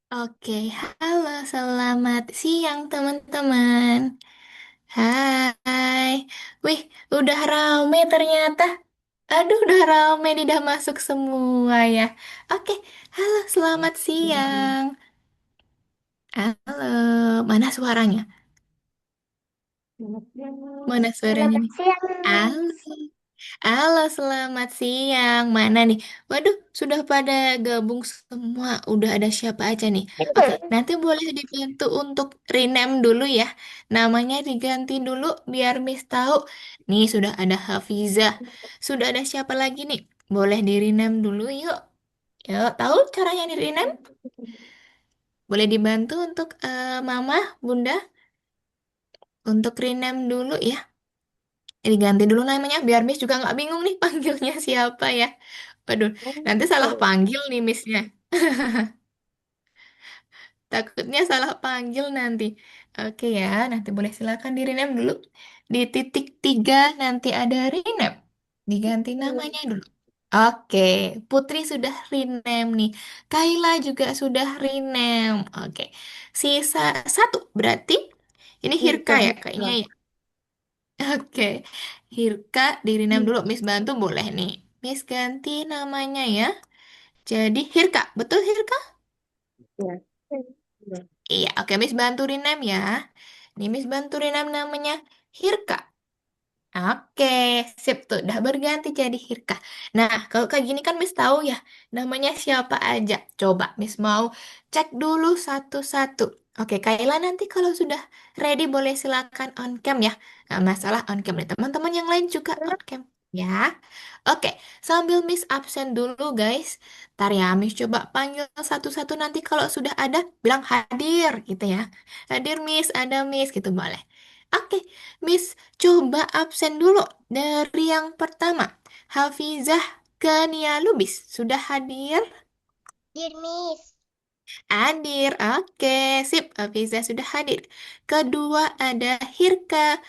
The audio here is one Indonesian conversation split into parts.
Oke, halo, selamat siang teman-teman. Hai, wih, udah rame ternyata. Aduh, udah rame nih, udah masuk semua ya. Oke, halo, selamat siang. Halo, mana suaranya? Mana suaranya Selamat nih? siang, Halo. Miss. Halo, selamat siang. Mana nih? Waduh, sudah pada gabung semua. Udah ada siapa aja nih? Oke, nanti boleh dibantu untuk rename dulu ya. Namanya diganti dulu biar Miss tahu. Nih, sudah ada Hafizah. Sudah ada siapa lagi nih? Boleh di rename dulu yuk. Yuk, tahu caranya di rename? Boleh dibantu untuk Mama, Bunda, untuk rename dulu ya. Diganti dulu namanya biar Miss juga nggak bingung nih panggilnya siapa ya. Waduh, nanti salah panggil nih Missnya. Takutnya salah panggil nanti. Oke ya, nanti boleh silakan di rename dulu. Di titik 3 nanti ada rename. Diganti namanya dulu. Oke, Putri sudah rename nih. Kaila juga sudah rename. Oke, sisa satu berarti ini Hirka ya kayaknya ya. Oke, Hirka di rename dulu. Miss bantu boleh nih. Miss ganti namanya ya. Jadi Hirka, betul Hirka? Iya, oke Miss bantu rename ya. Nih Miss bantu rename namanya Hirka. Oke, sip tuh, udah berganti jadi Hirka. Nah, kalau kayak gini kan Miss tahu ya, namanya siapa aja. Coba Miss mau cek dulu satu-satu. Oke, Kayla nanti kalau sudah ready boleh silakan on cam ya. Nggak masalah on cam nih, teman-teman yang lain juga on cam. Ya, oke. Sambil Miss absen dulu guys. Ntar ya, Miss coba panggil satu-satu nanti kalau sudah ada, bilang hadir gitu ya. Hadir Miss, ada Miss gitu boleh. Oke, Miss coba absen dulu dari yang pertama. Hafizah Kania Lubis sudah hadir? Dear Miss. Hadir, oke, sip. Hafizah sudah hadir. Kedua ada Hirka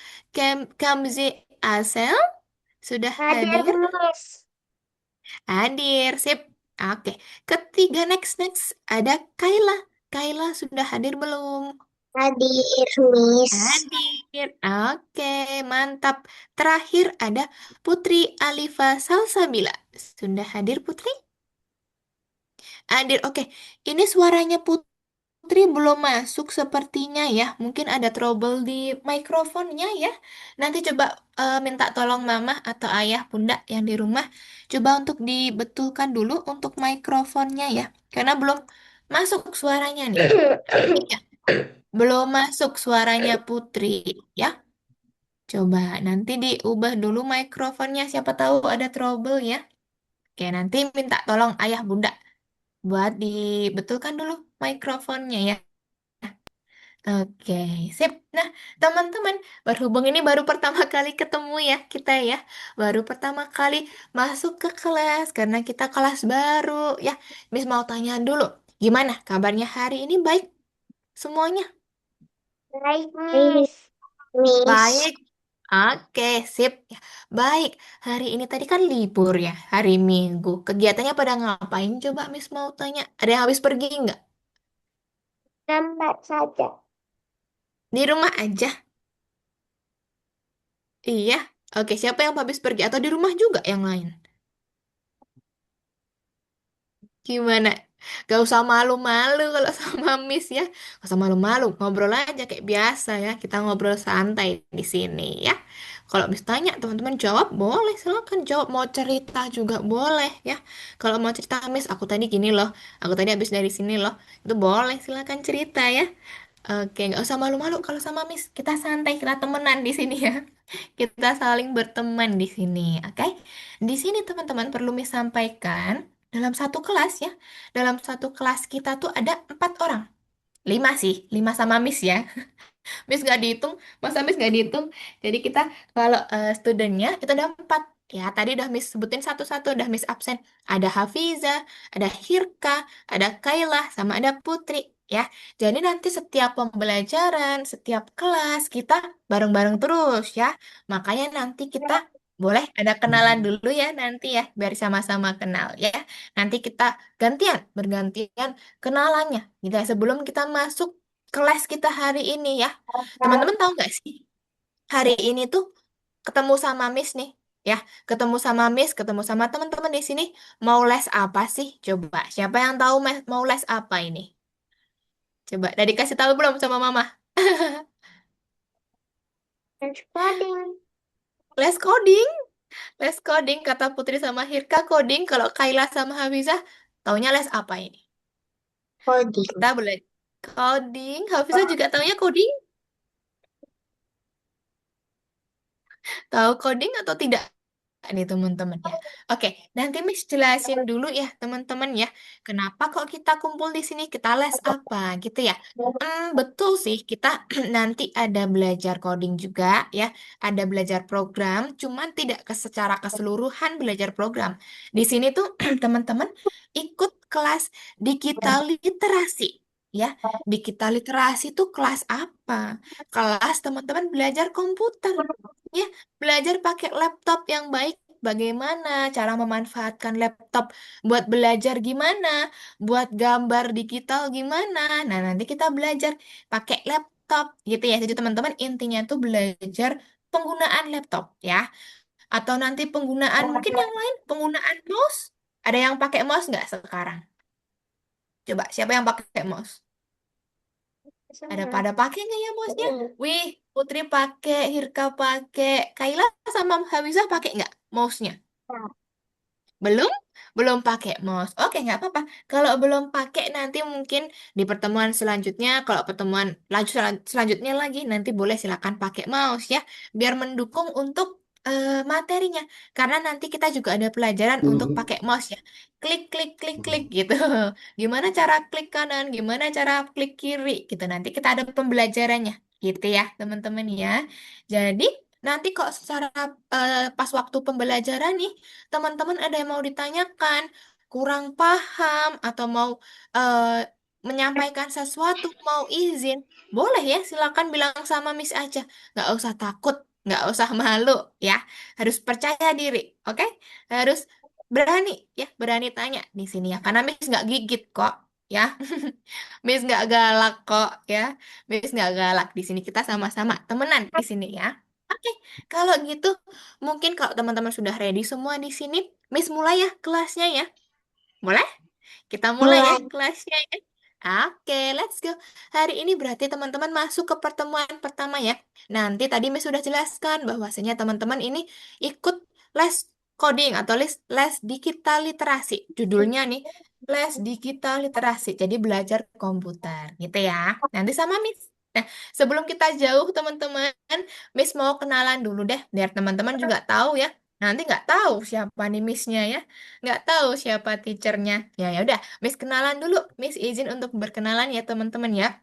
Kamzi Asel sudah Hadir, hadir? Miss. Hadir, sip. Oke, ketiga next ada Kaila. Kaila sudah hadir belum? Hadir, Miss. Hadir. Oke, mantap. Terakhir ada Putri Alifa Salsabila. Sudah hadir Putri? Hadir. Oke, ini suaranya Putri belum masuk sepertinya ya. Mungkin ada trouble di mikrofonnya ya. Nanti coba minta tolong mama atau ayah, bunda yang di rumah. Coba untuk dibetulkan dulu untuk mikrofonnya ya. Karena belum masuk suaranya nih. Iya, belum masuk suaranya Putri ya. Coba nanti diubah dulu mikrofonnya, siapa tahu ada trouble ya. Oke, nanti minta tolong ayah bunda buat dibetulkan dulu mikrofonnya ya. Oke, sip. Nah, teman-teman, berhubung ini baru pertama kali ketemu ya kita ya. Baru pertama kali masuk ke kelas karena kita kelas baru ya. Miss mau tanya dulu, gimana kabarnya hari ini baik semuanya? Baik, Miss. Miss. Baik. Oke, sip. Ya, baik. Hari ini tadi kan libur ya, hari Minggu. Kegiatannya pada ngapain? Coba Miss mau tanya. Ada yang habis pergi nggak? Lambat saja. Di rumah aja? Iya. Oke, siapa yang habis pergi? Atau di rumah juga yang lain? Gimana? Gak usah malu-malu kalau sama Miss ya. Gak usah malu-malu, ngobrol aja kayak biasa ya. Kita ngobrol santai di sini ya. Kalau Miss tanya, teman-teman jawab, boleh silakan jawab. Mau cerita juga boleh ya. Kalau mau cerita, Miss, aku tadi gini loh. Aku tadi habis dari sini loh. Itu boleh, silakan cerita ya. Oke, nggak usah malu-malu kalau sama Miss. Kita santai, kita temenan di sini ya. Kita saling berteman di sini, oke? Di sini teman-teman perlu Miss sampaikan dalam satu kelas ya. Dalam satu kelas kita tuh ada 4 orang. 5 sih, 5 sama Miss ya. Miss nggak dihitung, masa Miss nggak dihitung? Jadi kita kalau studentnya itu ada 4. Ya, tadi udah Miss sebutin satu-satu, udah Miss absen. Ada Hafiza, ada Hirka, ada Kailah, sama ada Putri. Ya, jadi nanti setiap pembelajaran, setiap kelas kita bareng-bareng terus ya. Makanya nanti kita boleh ada kenalan dulu ya nanti ya, biar sama-sama kenal ya. Nanti kita gantian, bergantian kenalannya. Gitu ya, sebelum kita masuk kelas kita hari ini ya. Teman-teman tahu nggak sih, hari ini tuh ketemu sama Miss nih, ya, ketemu sama Miss, ketemu sama teman-teman di sini, mau les apa sih? Coba, siapa yang tahu mau les apa ini? Coba, dari kasih tahu belum sama Mama? French coding. Les coding, les coding, kata Putri sama Hirka coding, kalau Kayla sama Hafizah, taunya les apa ini? Kita Coding. boleh coding, Hafizah juga taunya coding, tahu coding atau tidak? Nih teman-teman ya. Oke, nanti Miss jelasin dulu ya teman-teman ya. Kenapa kok kita kumpul di sini? Kita les apa gitu ya? Betul sih, kita nanti ada belajar coding juga ya. Ada belajar program, cuman tidak secara keseluruhan belajar program. Di sini tuh teman-teman ikut kelas digital literasi. Ya, digital literasi tuh kelas apa? Kelas teman-teman belajar komputer. Ya, belajar pakai laptop yang baik bagaimana, cara memanfaatkan laptop buat belajar gimana, buat gambar digital gimana. Nah, nanti kita belajar pakai laptop gitu ya. Jadi teman-teman intinya tuh belajar penggunaan laptop ya. Atau nanti penggunaan mungkin yang lain, penggunaan mouse. Ada yang pakai mouse nggak sekarang? Coba, siapa yang pakai mouse? Ada Semua. pada pakai nggak ya mouse-nya? Wih, Putri pakai, Hirka pakai, Kaila sama Hamizah pakai nggak mouse-nya? Belum? Belum pakai mouse. Oke, nggak apa-apa. Kalau belum pakai nanti mungkin di pertemuan selanjutnya, kalau pertemuan selanjutnya lagi, nanti boleh silakan pakai mouse ya, biar mendukung untuk materinya. Karena nanti kita juga ada pelajaran untuk pakai mouse ya. Klik, klik, klik, klik gitu. Gimana cara klik kanan, gimana cara klik kiri gitu. Nanti kita ada pembelajarannya gitu ya, teman-teman ya. Jadi, nanti kok secara pas waktu pembelajaran nih, teman-teman ada yang mau ditanyakan, kurang paham, atau mau menyampaikan sesuatu, mau izin, boleh ya, silakan bilang sama Miss aja. Nggak usah takut, nggak usah malu, ya. Harus percaya diri, oke? Harus berani, ya, berani tanya di sini ya. Karena Miss nggak gigit kok, ya. Miss nggak galak kok, ya. Miss nggak galak di sini. Kita sama-sama temenan di sini ya. Oke, kalau gitu mungkin kalau teman-teman sudah ready semua di sini, Miss mulai ya kelasnya ya. Boleh? Kita mulai ya Mulai. kelasnya ya. Oke, let's go. Hari ini berarti teman-teman masuk ke pertemuan pertama ya. Nanti tadi Miss sudah jelaskan bahwasanya teman-teman ini ikut les coding atau les digital literasi. Judulnya nih, les digital literasi. Jadi belajar komputer gitu ya. Nanti sama Miss. Nah, sebelum kita jauh teman-teman, Miss mau kenalan dulu deh, biar teman-teman juga tahu ya. Nanti nggak tahu siapa nih Miss-nya ya, nggak tahu siapa teachernya. Ya udah, Miss kenalan dulu. Miss izin untuk berkenalan ya teman-teman ya.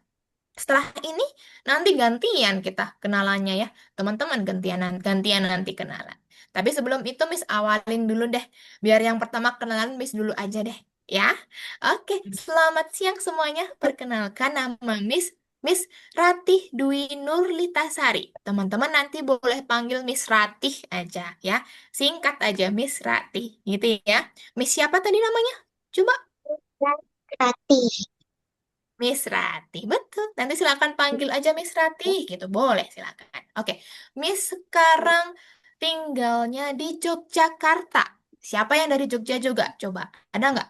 Setelah ini nanti gantian kita kenalannya ya. Teman-teman gantian gantian nanti kenalan. Tapi sebelum itu Miss awalin dulu deh. Biar yang pertama kenalan Miss dulu aja deh. Ya. Oke, selamat siang semuanya. Perkenalkan nama Miss Ratih Dwi Nurlitasari. Teman-teman nanti boleh panggil Miss Ratih aja ya. Singkat aja Miss Ratih gitu ya. Miss siapa tadi namanya? Coba. Rati. Miss Rati, betul. Nanti silakan panggil aja Miss Rati, gitu. Boleh, silakan. Oke, Miss sekarang tinggalnya di Yogyakarta. Siapa yang dari Jogja juga? Coba, ada nggak?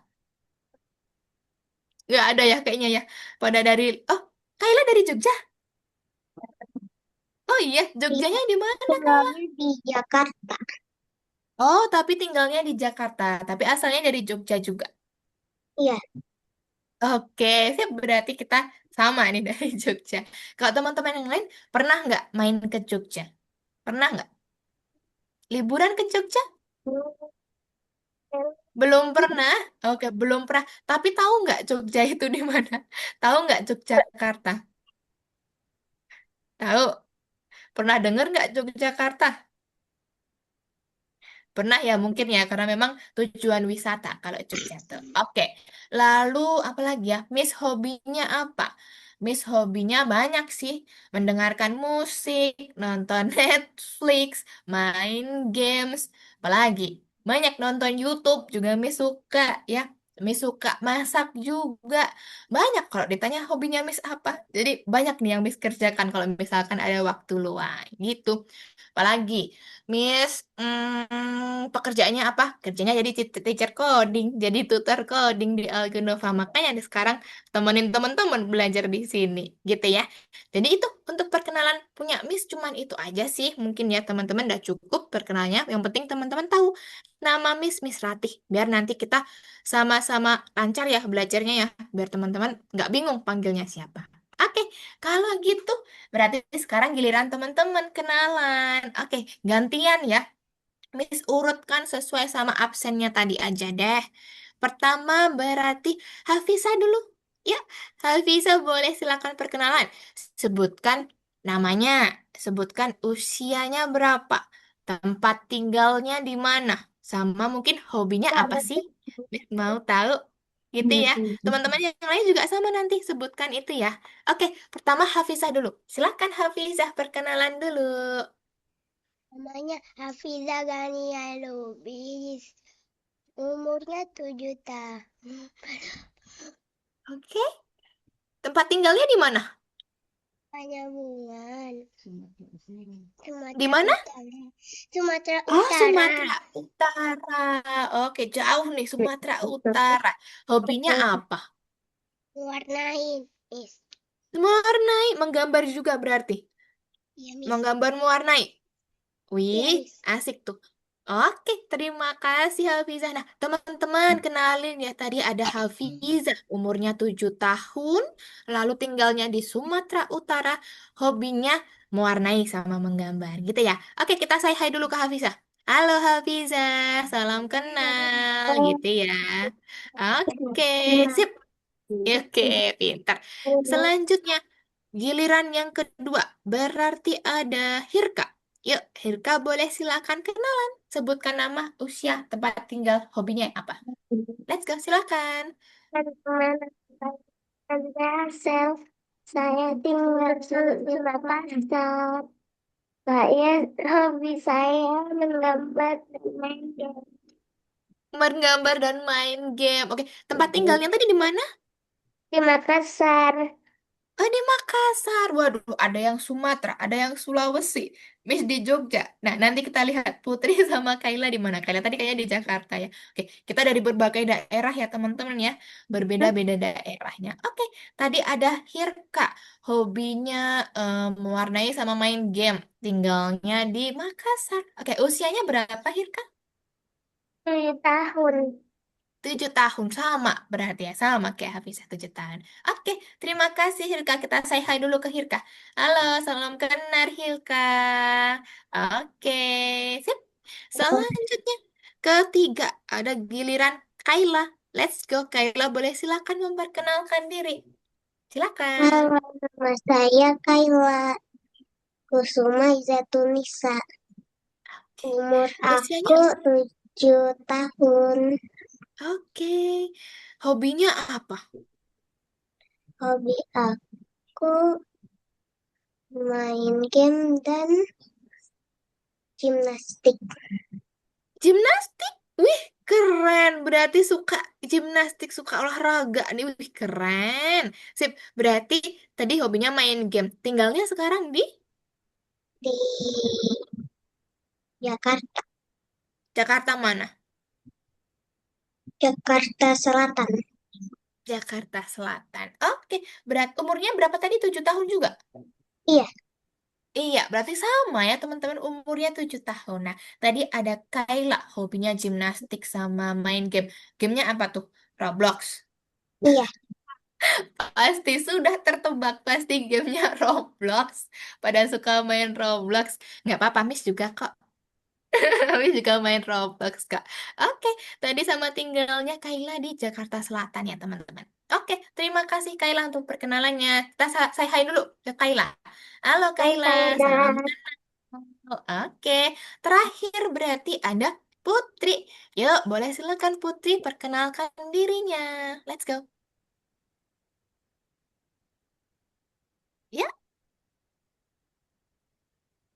Nggak ada ya kayaknya ya. Pada dari, oh, Kayla dari Jogja. Oh iya, Iya, Jogjanya di mana, Kayla? tinggalnya di Jakarta. Oh, tapi tinggalnya di Jakarta. Tapi asalnya dari Jogja juga. Iya, Oke, sip. Berarti kita sama nih dari Jogja. Kalau teman-teman yang lain, pernah nggak main ke Jogja? Pernah nggak? Liburan ke Jogja? Belum pernah. Oke, belum pernah. Tapi tahu nggak Jogja itu di mana? Tahu nggak Yogyakarta? Tahu? Pernah dengar nggak Yogyakarta? Pernah ya mungkin ya karena memang tujuan wisata kalau Jogja tuh. Oke. Lalu apa lagi ya? Miss hobinya apa? Miss hobinya banyak sih. Mendengarkan musik, nonton Netflix, main games, apalagi banyak nonton YouTube juga Miss suka ya. Miss suka masak juga. Banyak kalau ditanya hobinya Miss apa. Jadi banyak nih yang Miss kerjakan kalau misalkan ada waktu luang gitu. Apalagi Miss, pekerjaannya apa? Kerjanya jadi teacher coding, jadi tutor coding di Algonova. Makanya nih sekarang temenin teman-teman belajar di sini, gitu ya. Jadi itu untuk perkenalan punya Miss cuman itu aja sih. Mungkin ya teman-teman udah cukup perkenalnya. Yang penting teman-teman tahu nama Miss Ratih. Biar nanti kita sama-sama lancar ya belajarnya ya. Biar teman-teman nggak bingung panggilnya siapa. Oke, kalau gitu berarti sekarang giliran teman-teman kenalan. Oke, gantian ya. Miss urutkan sesuai sama absennya tadi aja deh. Pertama berarti Hafiza dulu. Ya, Hafiza boleh silakan perkenalan. Sebutkan namanya, sebutkan usianya berapa, tempat tinggalnya di mana, sama mungkin hobinya apa sih? Miss mau tahu gitu ya. Teman-teman yang lain juga sama nanti sebutkan itu ya. Oke, pertama Hafiza dulu. Silakan Hafiza perkenalan dulu. namanya Hafiza Gania Lubis. Umurnya 7 tahun. Oke, tempat tinggalnya di mana? Penyambungan. Di Sumatera mana? Utara. Sumatera Oh, Utara. Sumatera Utara. Oke, jauh nih Sumatera Utara. Hobinya apa? Warnain. Is. Mewarnai, menggambar juga berarti. Iya, Miss. Menggambar mewarnai. Iya, Wih, Miss. asik tuh. Oke, terima kasih Hafizah. Nah, teman-teman kenalin ya tadi ada Hafizah, umurnya 7 tahun, lalu tinggalnya di Sumatera Utara, hobinya mewarnai sama menggambar, gitu ya. Oke, kita say hi dulu ke Hafizah. Halo Hafizah, salam kenal, gitu ya. Oke, sip. Oke, pintar. Selanjutnya, giliran yang kedua, berarti ada Hirka. Yuk, Hirka boleh silakan kenalan. Sebutkan nama, usia, tempat tinggal, hobinya apa. Let's go, silakan. Teman-teman, saya tinggal di Makassar. Saya hobi saya menggambar dan main game. Menggambar dan main game. Oke, tempat tinggalnya tadi di mana? Di Makassar. Oh, di Makassar. Waduh, ada yang Sumatera, ada yang Sulawesi, Miss di Jogja. Nah, nanti kita lihat Putri sama Kayla di mana. Kayla tadi kayaknya di Jakarta ya. Oke, kita dari berbagai daerah ya, teman-teman ya. Berbeda-beda daerahnya. Oke, tadi ada Hirka. Hobinya mewarnai sama main game. Tinggalnya di Makassar. Oke, usianya berapa Hirka? 7 tahun. 7 tahun sama berarti ya sama kayak Hafizah 7 tahun. Oke, terima kasih Hilka. Kita say hi dulu ke Hilka. Halo, salam kenal Hilka. Oke, sip. Selanjutnya ketiga ada giliran Kayla. Let's go, Kayla. Boleh silakan memperkenalkan diri. Silakan. Halo, nama saya Kayla Kusuma Izatunisa. Oke, Umur usianya aku 7 tahun. oke. Hobinya apa? Hobi aku main game dan gimnastik. Gimnastik? Wih, keren. Berarti suka gimnastik, suka olahraga nih. Wih, keren. Sip, berarti tadi hobinya main game. Tinggalnya sekarang di Di Jakarta, Jakarta mana? Jakarta Selatan. Jakarta Selatan. Oke, berat umurnya berapa tadi? 7 tahun juga? Iya, Iya, berarti sama ya teman-teman umurnya 7 tahun. Nah, tadi ada Kayla, hobinya gimnastik sama main game. Gamenya apa tuh? Roblox. iya. Pasti sudah tertebak, pasti gamenya Roblox. Pada suka main Roblox. Nggak apa-apa, Miss juga kok. Miss juga main Roblox, Kak. Oke, tadi sama tinggalnya Kayla di Jakarta Selatan ya teman-teman. Oke, terima kasih Kayla untuk perkenalannya. Kita say hi dulu ke Kayla. Halo Hai Kayla, salam Kailah. kenal. Oke, terakhir berarti ada Putri. Yuk, boleh silakan Putri perkenalkan dirinya. Let's go. Ya,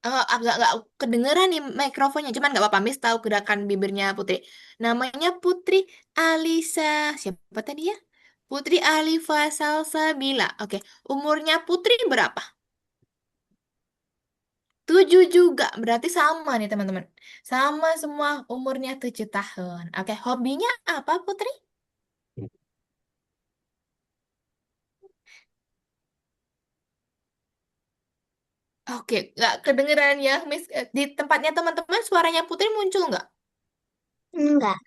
agak nggak kedengeran nih mikrofonnya, cuman nggak apa-apa, Miss tahu gerakan bibirnya Putri. Namanya Putri Alisa. Siapa tadi ya? Putri Alifa Salsabila. Oke, umurnya Putri berapa? 7 juga, berarti sama nih teman-teman. Sama semua umurnya 7 tahun. Oke, hobinya apa Putri? Oke, nggak kedengeran ya, Miss. Di tempatnya teman-teman suaranya Putri muncul nggak? Enggak,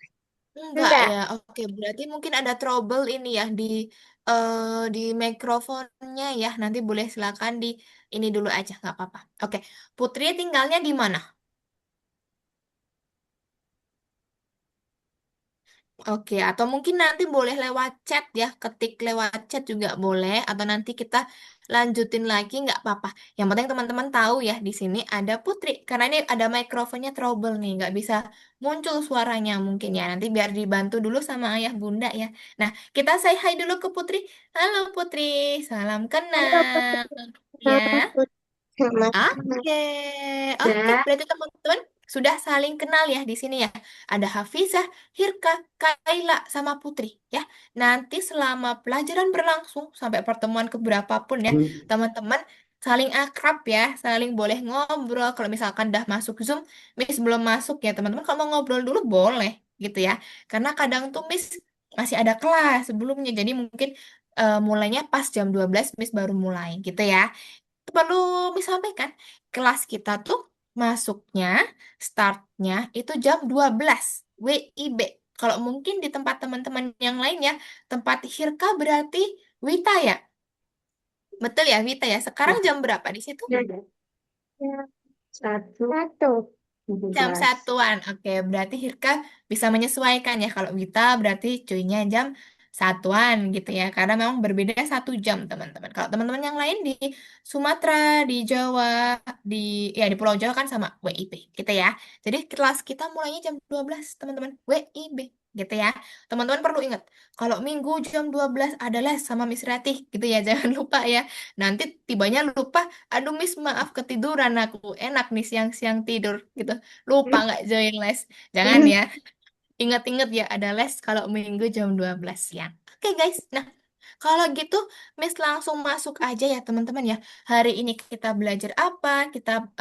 Enggak enggak. ya. Oke, berarti mungkin ada trouble ini ya di mikrofonnya ya. Nanti boleh silakan di ini dulu aja, nggak apa-apa. Oke, Putri tinggalnya di mana? Oke, atau mungkin nanti boleh lewat chat ya, ketik lewat chat juga boleh, atau nanti kita lanjutin lagi nggak apa-apa. Yang penting teman-teman tahu ya di sini ada Putri, karena ini ada mikrofonnya trouble nih, nggak bisa muncul suaranya mungkin ya. Nanti biar dibantu dulu sama ayah bunda ya. Nah, kita say hi dulu ke Putri. Halo Putri, salam Halo Putri. kenal. Ya. Sama Putri. Sama kenal. Oke, oke. Berarti teman-teman sudah saling kenal ya di sini ya. Ada Hafizah, Hirka, Kaila, sama Putri ya. Nanti selama pelajaran berlangsung sampai pertemuan keberapa pun ya, teman-teman saling akrab ya, saling boleh ngobrol. Kalau misalkan udah masuk Zoom, Miss belum masuk ya teman-teman. Kalau mau ngobrol dulu boleh gitu ya. Karena kadang tuh Miss masih ada kelas sebelumnya, jadi mungkin mulainya pas jam 12 Miss baru mulai gitu ya. Perlu disampaikan, kelas kita tuh masuknya, startnya itu jam 12 WIB. Kalau mungkin di tempat teman-teman yang lain ya, tempat Hirka berarti Wita ya. Betul ya, Wita ya. Sekarang jam berapa di situ? Ya, satu. Jam satuan. Oke, berarti Hirka bisa menyesuaikan ya. Kalau Wita berarti cuinya jam satuan gitu ya. Karena memang berbeda 1 jam teman-teman. Kalau teman-teman yang lain di Sumatera, di Jawa, di ya di Pulau Jawa kan sama WIB gitu ya. Jadi kelas kita mulainya jam 12 teman-teman. WIB gitu ya. Teman-teman perlu ingat, kalau Minggu jam 12 ada les sama Miss Ratih gitu ya. Jangan lupa ya. Nanti tibanya lupa, aduh Miss maaf ketiduran aku. Enak nih siang-siang tidur gitu. Lupa nggak join les. Jangan ya. Ingat-ingat ya ada les kalau Minggu jam 12 siang. Oke guys. Nah, kalau gitu Miss langsung masuk aja ya teman-teman ya. Hari ini kita belajar apa? Kita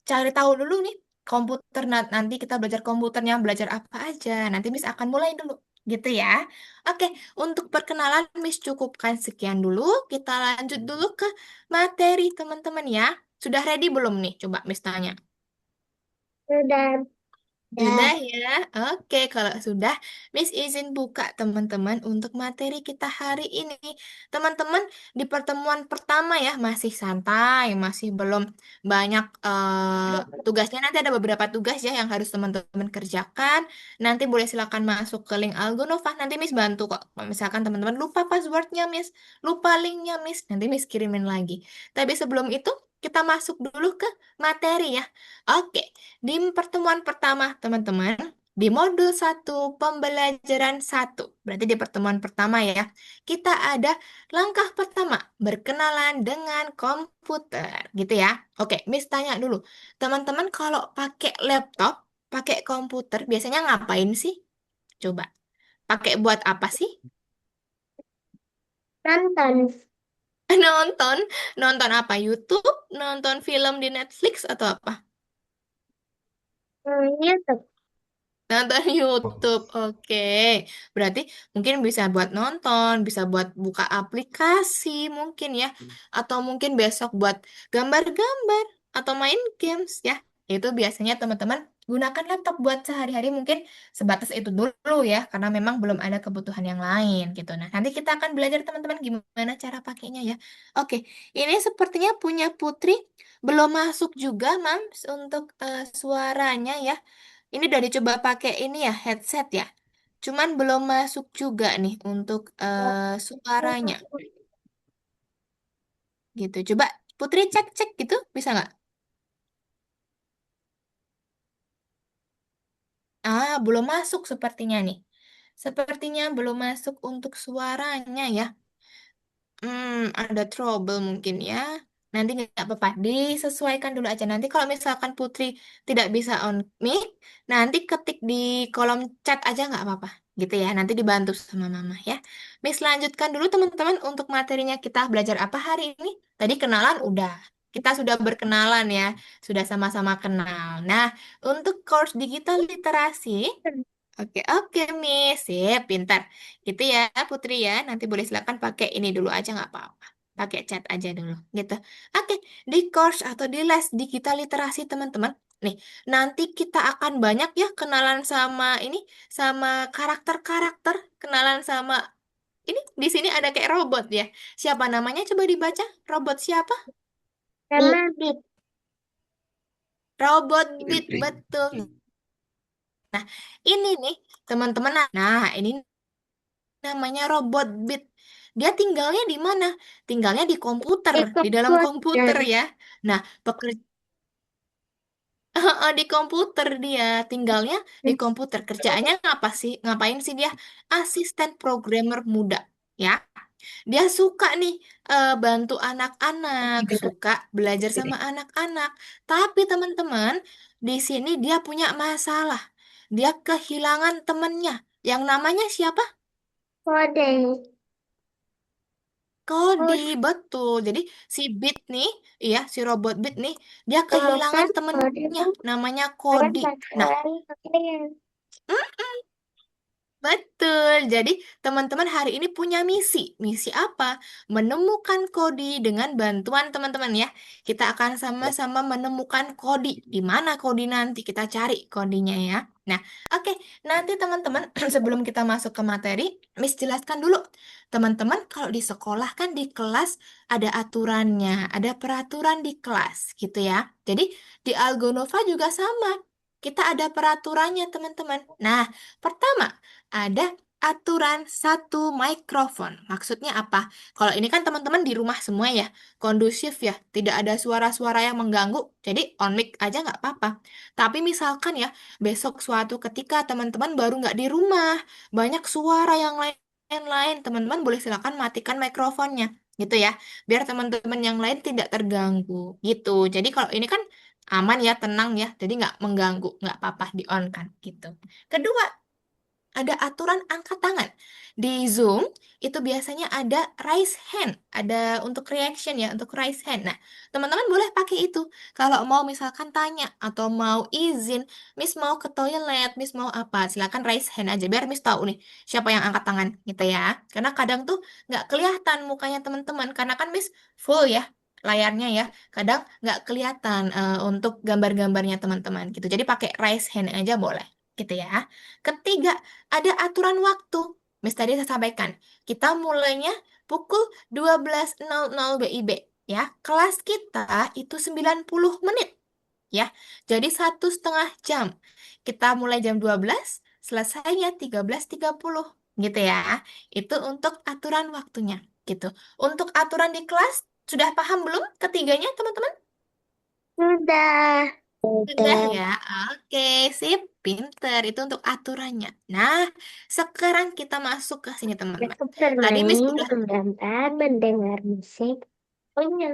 cari tahu dulu nih komputer. Nanti kita belajar komputernya belajar apa aja. Nanti Miss akan mulai dulu. Gitu ya. Oke, untuk perkenalan Miss cukupkan sekian dulu. Kita lanjut dulu ke materi teman-teman ya. Sudah ready belum nih? Coba Miss tanya. Sudah, Sudah sudah. ya? Oke, kalau sudah, Miss izin buka teman-teman untuk materi kita hari ini. Teman-teman, di pertemuan pertama ya, masih santai, masih belum banyak tugasnya. Nanti ada beberapa tugas ya yang harus teman-teman kerjakan. Nanti boleh silakan masuk ke link Algonova. Nanti Miss bantu kok. Kalau misalkan teman-teman lupa passwordnya, Miss. Lupa linknya, Miss. Nanti Miss kirimin lagi. Tapi sebelum itu, kita masuk dulu ke materi ya. Oke. Di pertemuan pertama, teman-teman, di modul 1 pembelajaran 1. Berarti di pertemuan pertama ya, kita ada langkah pertama, berkenalan dengan komputer, gitu ya. Oke, Miss tanya dulu. Teman-teman kalau pakai laptop, pakai komputer, biasanya ngapain sih? Coba, pakai buat apa sih? Nonton. Nonton, nonton apa? YouTube, nonton film di Netflix atau apa? YouTube. Nonton YouTube, oke. Berarti mungkin bisa buat nonton, bisa buat buka aplikasi mungkin ya. Atau mungkin besok buat gambar-gambar atau main games ya. Itu biasanya teman-teman gunakan laptop buat sehari-hari mungkin sebatas itu dulu ya. Karena memang belum ada kebutuhan yang lain gitu. Nah, nanti kita akan belajar teman-teman gimana cara pakainya ya. Oke, ini sepertinya punya Putri belum masuk juga, Mams, untuk suaranya ya. Ini udah dicoba pakai ini ya, headset ya. Cuman belum masuk juga nih untuk suaranya gitu. Coba Putri cek-cek gitu, bisa nggak? Ah, belum masuk sepertinya nih. Sepertinya belum masuk untuk suaranya ya. Ada trouble mungkin ya. Nanti nggak apa-apa, disesuaikan dulu aja. Nanti kalau misalkan Putri tidak bisa on mic, nanti ketik di kolom chat aja nggak apa-apa. Gitu ya, nanti dibantu sama Mama ya. Miss lanjutkan dulu teman-teman untuk materinya kita belajar apa hari ini. Tadi kenalan udah. Kita sudah berkenalan ya, sudah sama-sama kenal. Nah, untuk course digital literasi, oke, oke, Miss. Sip, pintar. Gitu ya, Putri ya. Nanti boleh silakan pakai ini dulu aja nggak apa-apa. Pakai chat aja dulu, gitu. Oke, di course atau di les digital literasi, teman-teman. Nih, nanti kita akan banyak ya kenalan sama ini, sama karakter-karakter, kenalan sama ini. Di sini ada kayak robot ya. Siapa namanya? Coba dibaca. Robot siapa? Sama bit. Robot Beat, betul. Nah, ini nih, teman-teman. Nah, ini namanya robot Beat. Dia tinggalnya di mana? Tinggalnya di komputer, Di di dalam komputer. komputer ya. Nah, di komputer dia tinggalnya di komputer. Kerjaannya apa sih? Ngapain sih dia? Asisten programmer muda, ya. Dia suka nih bantu anak-anak, suka belajar sama anak-anak. Tapi teman-teman, di sini dia punya masalah. Dia kehilangan temennya. Yang namanya siapa? Kode. Cody, Kode. betul. Jadi si Bit nih, iya si robot Bit nih, dia Kan kehilangan kode temennya, kan namanya orang Cody. Nah, bakalan kalian. betul. Jadi, teman-teman hari ini punya misi. Misi apa? Menemukan Kodi dengan bantuan teman-teman ya. Kita akan sama-sama menemukan Kodi. Di mana Kodi nanti? Kita cari Kodinya ya. Nah, oke. Nanti teman-teman, sebelum kita masuk ke materi, Miss jelaskan dulu. Teman-teman, kalau di sekolah kan di kelas ada aturannya, ada peraturan di kelas gitu ya. Jadi, di Algonova juga sama. Kita ada peraturannya, teman-teman. Nah, pertama, ada aturan satu mikrofon. Maksudnya apa? Kalau ini kan teman-teman di rumah semua ya, kondusif ya, tidak ada suara-suara yang mengganggu, jadi on mic aja nggak apa-apa. Tapi misalkan ya, besok suatu ketika teman-teman baru nggak di rumah, banyak suara yang lain-lain, teman-teman boleh silakan matikan mikrofonnya, gitu ya, biar teman-teman yang lain tidak terganggu, gitu. Jadi kalau ini kan aman ya, tenang ya, jadi nggak mengganggu, nggak apa-apa di on kan, gitu. Kedua, ada aturan angkat tangan. Di Zoom itu biasanya ada raise hand, ada untuk reaction ya, untuk raise hand. Nah, teman-teman boleh pakai itu. Kalau mau misalkan tanya atau mau izin, Miss mau ke toilet, Miss mau apa, silakan raise hand aja biar Miss tahu nih siapa yang angkat tangan gitu ya. Karena kadang tuh nggak kelihatan mukanya teman-teman, karena kan Miss full ya layarnya ya. Kadang nggak kelihatan untuk gambar-gambarnya teman-teman gitu. Jadi pakai raise hand aja boleh gitu ya. Ketiga, ada aturan waktu. Mis tadi saya sampaikan, kita mulainya pukul 12.00 WIB ya. Kelas kita itu 90 menit ya. Jadi 1,5 jam. Kita mulai jam 12, selesainya 13.30 gitu ya. Itu untuk aturan waktunya gitu. Untuk aturan di kelas, sudah paham belum ketiganya teman-teman? Sudah. Sudah Sudah. ya, oke, sip, pinter. Itu untuk aturannya. Nah, sekarang kita masuk ke sini teman-teman. Aku Tadi Miss bermain, udah, menggambar, mendengar musik. Oh iya,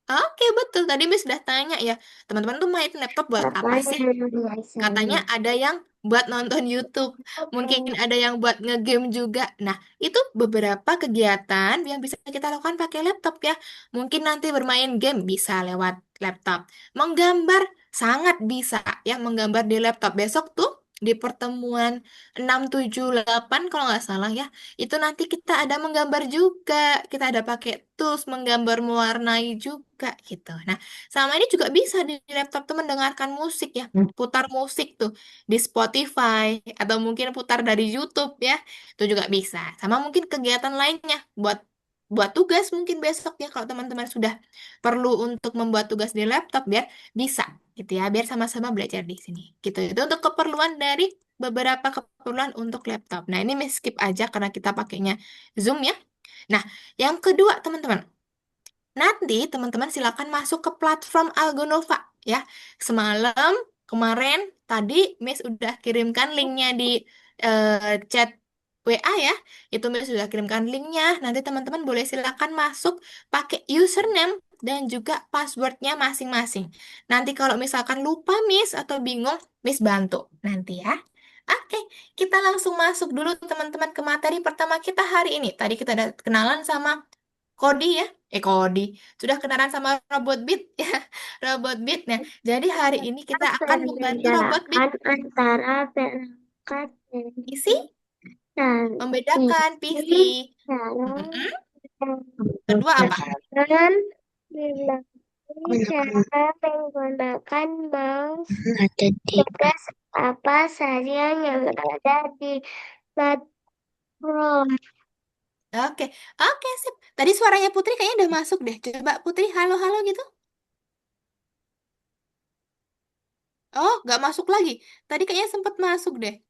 oke betul. Tadi Miss udah tanya ya, teman-teman tuh main laptop buat apa apa sih? yang biasanya? Katanya ada yang buat nonton YouTube, mungkin Oke. ada yang buat ngegame juga. Nah, itu beberapa kegiatan yang bisa kita lakukan pakai laptop ya. Mungkin nanti bermain game bisa lewat laptop. Menggambar sangat bisa ya, menggambar di laptop. Besok tuh di pertemuan 678 kalau nggak salah ya, itu nanti kita ada menggambar juga, kita ada pakai tools menggambar mewarnai juga gitu. Nah, sama ini juga bisa di laptop tuh mendengarkan musik ya, putar musik tuh di Spotify atau mungkin putar dari YouTube ya, itu juga bisa. Sama mungkin kegiatan lainnya buat buat tugas mungkin besok ya kalau teman-teman sudah perlu untuk membuat tugas di laptop biar bisa gitu ya, biar sama-sama belajar di sini gitu. Itu untuk keperluan dari beberapa keperluan untuk laptop. Nah, ini skip aja karena kita pakainya Zoom ya. Nah, yang kedua teman-teman, nanti teman-teman silakan masuk ke platform Algonova ya. Semalam kemarin tadi Miss udah kirimkan linknya di chat WA ya. Itu Miss sudah kirimkan linknya. Nanti teman-teman boleh silakan masuk pakai username dan juga passwordnya masing-masing. Nanti kalau misalkan lupa Miss atau bingung, Miss bantu nanti ya. Oke, kita langsung masuk dulu teman-teman ke materi pertama kita hari ini. Tadi kita udah kenalan sama Kodi ya, Kodi. Sudah kenalan sama robot Beat ya, robot Beat. Nah, jadi hari ini kita akan membantu robot Beat Membedakan antara perangkat dan isi, membedakan PC. isi dalam Mm-mm. Kedua apa? dan dilatih cara menggunakan mouse tugas apa saja yang ada di platform. Oke, oke sip. Tadi suaranya Putri kayaknya udah masuk deh. Coba Putri, halo-halo gitu. Oh, nggak masuk lagi. Tadi kayaknya sempat masuk deh.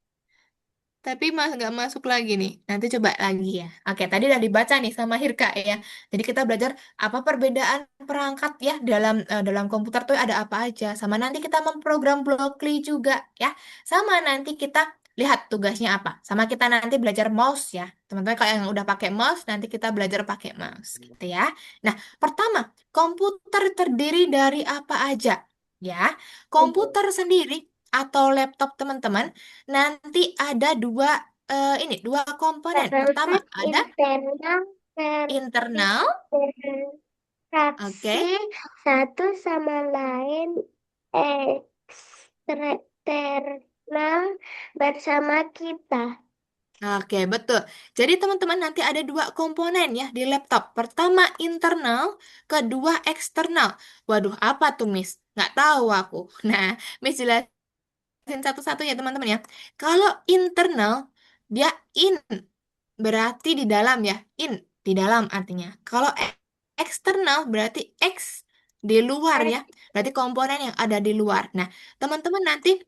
Tapi nggak masuk lagi nih. Nanti coba lagi ya. Oke, tadi udah dibaca nih sama Hirka ya. Jadi kita belajar apa perbedaan perangkat ya dalam komputer tuh ada apa aja. Sama nanti kita memprogram Blockly juga ya. Sama nanti kita lihat tugasnya apa. Sama kita nanti belajar mouse ya. Teman-teman kalau yang udah pakai mouse, nanti kita belajar pakai mouse gitu ya. Nah, pertama, komputer terdiri dari apa aja? Ya, komputer sendiri atau laptop teman-teman nanti ada dua komponen. Pertama, Terdapat ada internal internal, oke. berinteraksi satu sama lain eksternal bersama kita. Oke, betul. Jadi teman-teman nanti ada dua komponen ya di laptop. Pertama internal, kedua eksternal. Waduh, apa tuh Miss? Nggak tahu aku. Nah, Miss jelasin satu-satu ya teman-teman ya. Kalau internal, dia in. Berarti di dalam ya, in, di dalam artinya. Kalau eksternal berarti X di luar ya, berarti komponen yang ada di luar. Nah, teman-teman nanti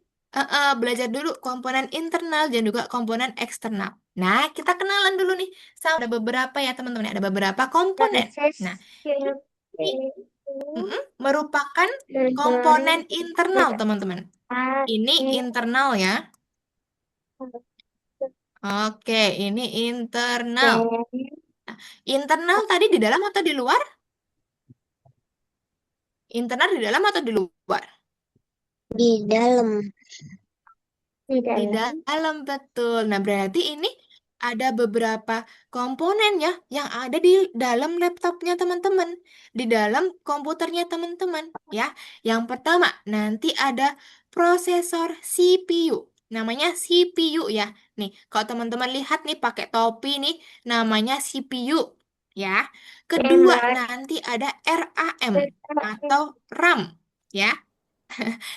belajar dulu komponen internal dan juga komponen eksternal. Nah, kita kenalan dulu nih, sama ada beberapa ya teman-teman, ada beberapa komponen. Proses Nah, ini CPU merupakan memberi komponen internal teman-teman. Ini internal ya. Oke, ini internal. Nah, internal tadi di dalam atau di luar? Internal di dalam atau di luar? di dalam. Di Di dalam. dalam betul. Nah, berarti ini ada beberapa komponen ya yang ada di dalam laptopnya teman-teman, di dalam komputernya teman-teman ya. Yang pertama, nanti ada prosesor CPU. Namanya CPU ya. Nih, kalau teman-teman lihat nih pakai topi nih, namanya CPU ya. Kedua, Memori nanti ada RAM atau RAM ya.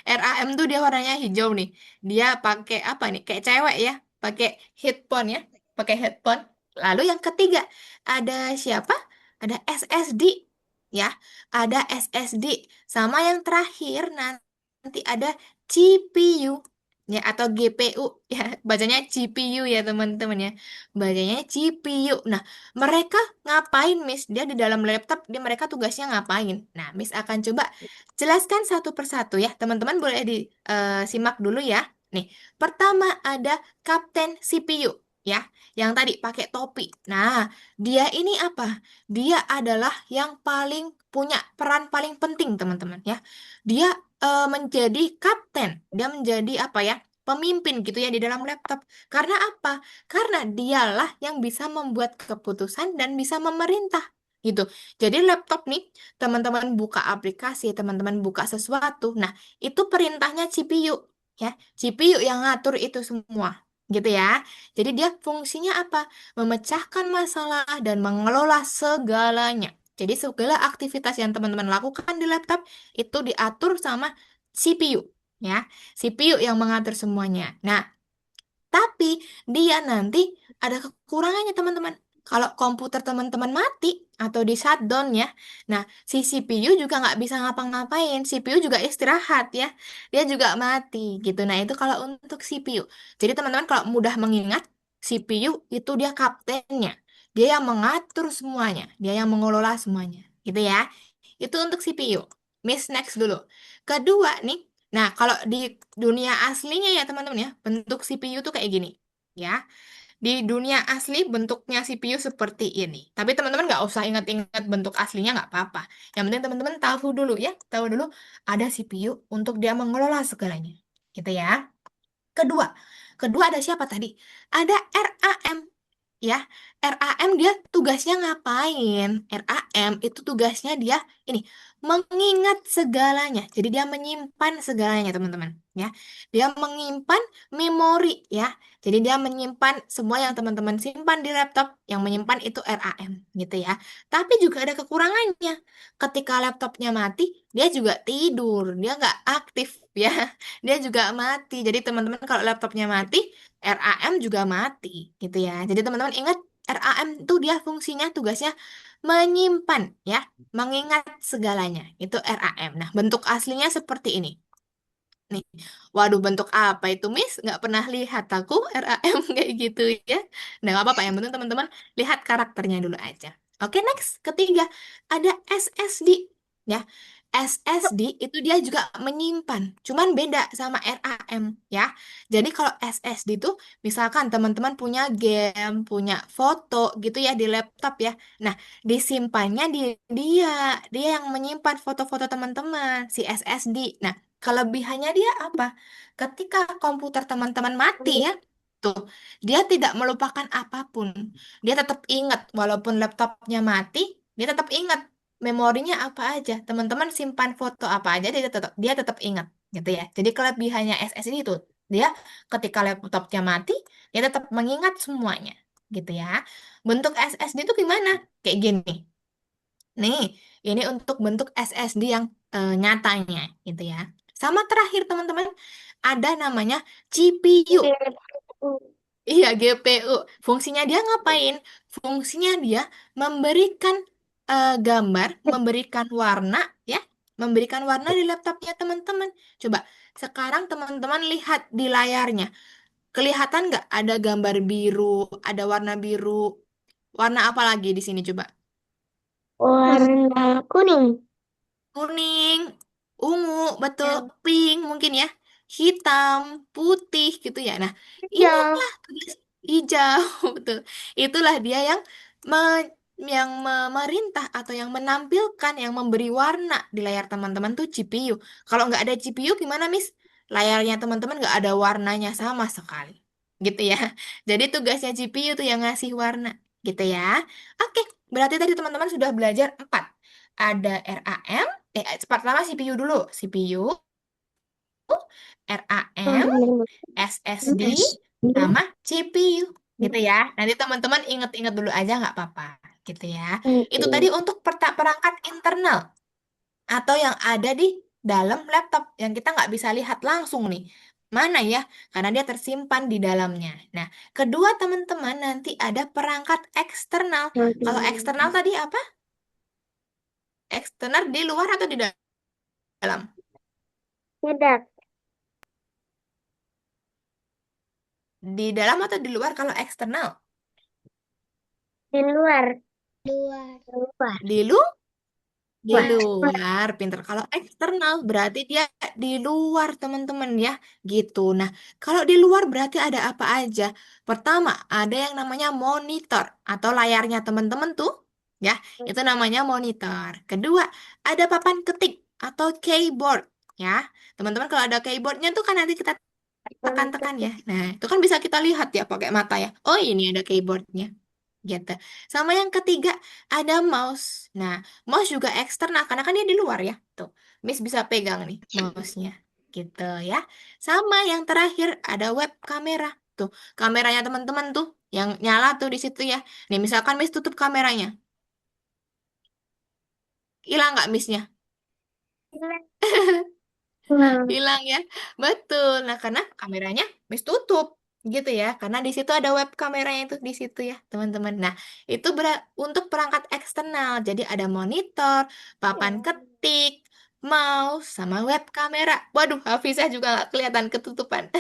RAM tuh dia warnanya hijau nih. Dia pakai apa nih? Kayak cewek ya, pakai headphone ya, pakai headphone. Lalu yang ketiga ada siapa? Ada SSD ya, ada SSD. Sama yang terakhir nanti ada CPU ya atau GPU ya, bacanya GPU ya teman-teman ya. Bacanya GPU. Nah, mereka ngapain, Miss? Dia di dalam laptop, mereka tugasnya ngapain? Nah, Miss akan coba jelaskan satu persatu ya. Teman-teman boleh disimak dulu ya. Nih, pertama ada Kapten CPU ya, yang tadi pakai topi. Nah, dia ini apa? Dia adalah yang paling punya peran paling penting, teman-teman ya. Dia menjadi kapten. Dia menjadi apa ya? Pemimpin gitu ya di dalam laptop. Karena apa? Karena dialah yang bisa membuat keputusan dan bisa memerintah gitu. Jadi laptop nih teman-teman buka aplikasi, teman-teman buka sesuatu. Nah, itu perintahnya CPU. ya. CPU yang ngatur itu semua, gitu ya. Jadi dia fungsinya apa? Memecahkan masalah dan mengelola segalanya. Jadi segala aktivitas yang teman-teman lakukan di laptop itu diatur sama CPU, ya. CPU yang mengatur semuanya. Nah, tapi dia nanti ada kekurangannya teman-teman. Kalau komputer teman-teman mati atau di shutdown ya, nah si CPU juga nggak bisa ngapa-ngapain. CPU juga istirahat ya, dia juga mati gitu. Nah itu kalau untuk CPU. Jadi teman-teman kalau mudah mengingat, CPU itu dia kaptennya, dia yang mengatur semuanya, dia yang mengelola semuanya, gitu ya. Itu untuk CPU. Miss next dulu. Kedua nih, nah kalau di dunia aslinya ya teman-teman ya, bentuk CPU tuh kayak gini. Ya, di dunia asli bentuknya CPU seperti ini. Tapi teman-teman nggak usah ingat-ingat bentuk aslinya nggak apa-apa. Yang penting teman-teman tahu dulu ya, tahu dulu ada CPU untuk dia mengelola segalanya. Gitu ya. Kedua, kedua ada siapa tadi? Ada RAM ya. RAM dia tugasnya ngapain? RAM itu tugasnya dia ini mengingat segalanya. Jadi dia menyimpan segalanya, teman-teman, ya. Dia menyimpan memori ya. Jadi dia menyimpan semua yang teman-teman simpan di laptop, yang menyimpan itu RAM gitu ya. Tapi juga ada kekurangannya. Ketika laptopnya mati, dia juga tidur, dia nggak aktif ya. Dia juga mati. Jadi teman-teman kalau laptopnya mati, RAM juga mati gitu ya. Jadi teman-teman ingat RAM itu dia fungsinya tugasnya menyimpan ya, mengingat segalanya. Itu RAM. Nah, bentuk aslinya seperti ini. Nih, waduh bentuk apa itu Miss? Nggak pernah lihat aku RAM kayak gitu ya. Nah, nggak apa-apa. Yang penting teman-teman lihat karakternya dulu aja. Oke, next. Ketiga, ada SSD. Ya, SSD itu dia juga menyimpan. Cuman beda sama RAM ya. Jadi kalau SSD itu misalkan teman-teman punya game, punya foto gitu ya di laptop ya. Nah, disimpannya di dia. Dia yang menyimpan foto-foto teman-teman, si SSD. Nah, kelebihannya dia apa? Ketika komputer teman-teman mati ya, tuh, dia tidak melupakan apapun. Dia tetap ingat, walaupun laptopnya mati, dia tetap ingat memorinya apa aja. Teman-teman simpan foto apa aja, dia tetap ingat, gitu ya. Jadi kelebihannya SSD itu, dia ketika laptopnya mati, dia tetap mengingat semuanya, gitu ya. Bentuk SSD itu gimana? Kayak gini. Nih, ini untuk bentuk SSD yang nyatanya gitu ya. Sama terakhir teman-teman, ada namanya GPU. Iya, GPU. Fungsinya dia ngapain? Fungsinya dia memberikan gambar, memberikan warna ya, memberikan warna di laptopnya teman-teman. Coba sekarang teman-teman lihat di layarnya. Kelihatan nggak ada gambar biru, ada warna biru. Warna apa lagi di sini coba? Warna kuning. Kuning, ungu, betul, Ya, pink mungkin ya, hitam, putih gitu ya. Nah, hijau. inilah tugas hijau, betul. Itulah dia yang memerintah atau yang menampilkan, yang memberi warna di layar teman-teman tuh GPU. Kalau nggak ada GPU gimana, Miss? Layarnya teman-teman nggak ada warnanya sama sekali, gitu ya. Jadi tugasnya GPU tuh yang ngasih warna, gitu ya. Oke, berarti tadi teman-teman sudah belajar 4. Ada RAM, pertama CPU dulu. CPU, RAM, Bener-bener. SSD, Yes. sama CPU. Gitu ya. Nanti teman-teman inget-inget dulu aja nggak apa-apa. Gitu ya. Itu tadi untuk perangkat internal atau yang ada di dalam laptop yang kita nggak bisa lihat langsung nih. Mana ya? Karena dia tersimpan di dalamnya. Nah, kedua teman-teman nanti ada perangkat eksternal. Kalau eksternal tadi apa? Eksternal di luar atau di dalam? Tidak. Di dalam atau di luar kalau eksternal? Di luar. Luar. Luar. Di di Luar. luar, pinter. Kalau eksternal berarti dia di luar, teman-teman ya. Gitu. Nah, kalau di luar berarti ada apa aja? Pertama, ada yang namanya monitor atau layarnya teman-teman tuh, ya. Itu namanya monitor. Kedua, ada papan ketik atau keyboard, ya. Teman-teman kalau ada keyboardnya tuh kan nanti kita tekan-tekan ya. Nah, itu kan bisa kita lihat ya pakai mata ya. Oh, ini ada keyboardnya. Gitu. Sama yang ketiga ada mouse. Nah, mouse juga eksternal karena kan dia di luar ya. Tuh, Miss bisa pegang nih mouse-nya. gitu ya. Sama yang terakhir ada web kamera. Tuh, kameranya teman-teman tuh yang nyala tuh di situ ya. Nih, misalkan Miss tutup kameranya. Hilang nggak Missnya? Hilang. Hilang ya. Betul. Nah, karena kameranya Miss tutup gitu ya. Karena di situ ada web kameranya itu di situ ya, teman-teman. Nah, itu untuk perangkat eksternal. Jadi ada monitor, papan ketik, mouse, sama web kamera. Waduh, Hafizah juga nggak kelihatan ketutupan.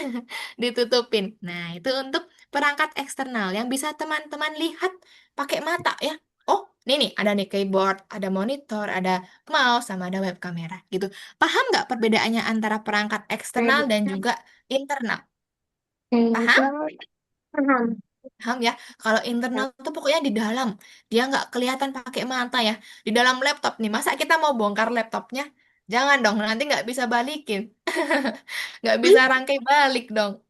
Ditutupin. Nah, itu untuk perangkat eksternal yang bisa teman-teman lihat pakai mata ya. Oh, ini nih, ada nih keyboard, ada monitor, ada mouse, sama ada web kamera gitu. Paham nggak perbedaannya antara perangkat eksternal Tadi dan juga internal? Paham? saya paham. Paham ya? Kalau internal tuh pokoknya di dalam. Dia nggak kelihatan pakai mata ya. Di dalam laptop nih. Masa kita mau bongkar laptopnya? Jangan dong, nanti nggak bisa balikin. Nggak bisa rangkai balik dong.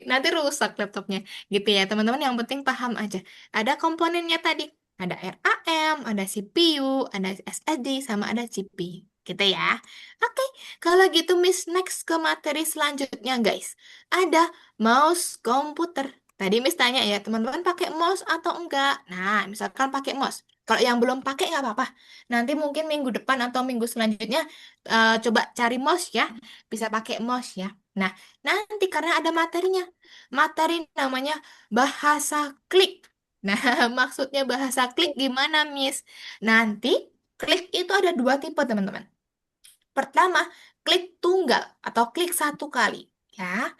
Nanti rusak laptopnya. Gitu ya, teman-teman. Yang penting paham aja. Ada komponennya tadi. Ada RAM, ada CPU, ada SSD, sama ada CPU. Gitu ya. Oke, kalau gitu Miss next ke materi selanjutnya guys. Ada mouse komputer. Tadi Miss tanya ya, teman-teman pakai mouse atau enggak? Nah, misalkan pakai mouse. Kalau yang belum pakai nggak apa-apa. Nanti mungkin minggu depan atau minggu selanjutnya coba cari mouse ya. Bisa pakai mouse ya. Nah, nanti karena ada materinya. Materi namanya bahasa klik. Nah, maksudnya bahasa klik gimana, Miss? Nanti klik itu ada dua tipe, teman-teman. Pertama, klik tunggal atau klik satu kali. Ya.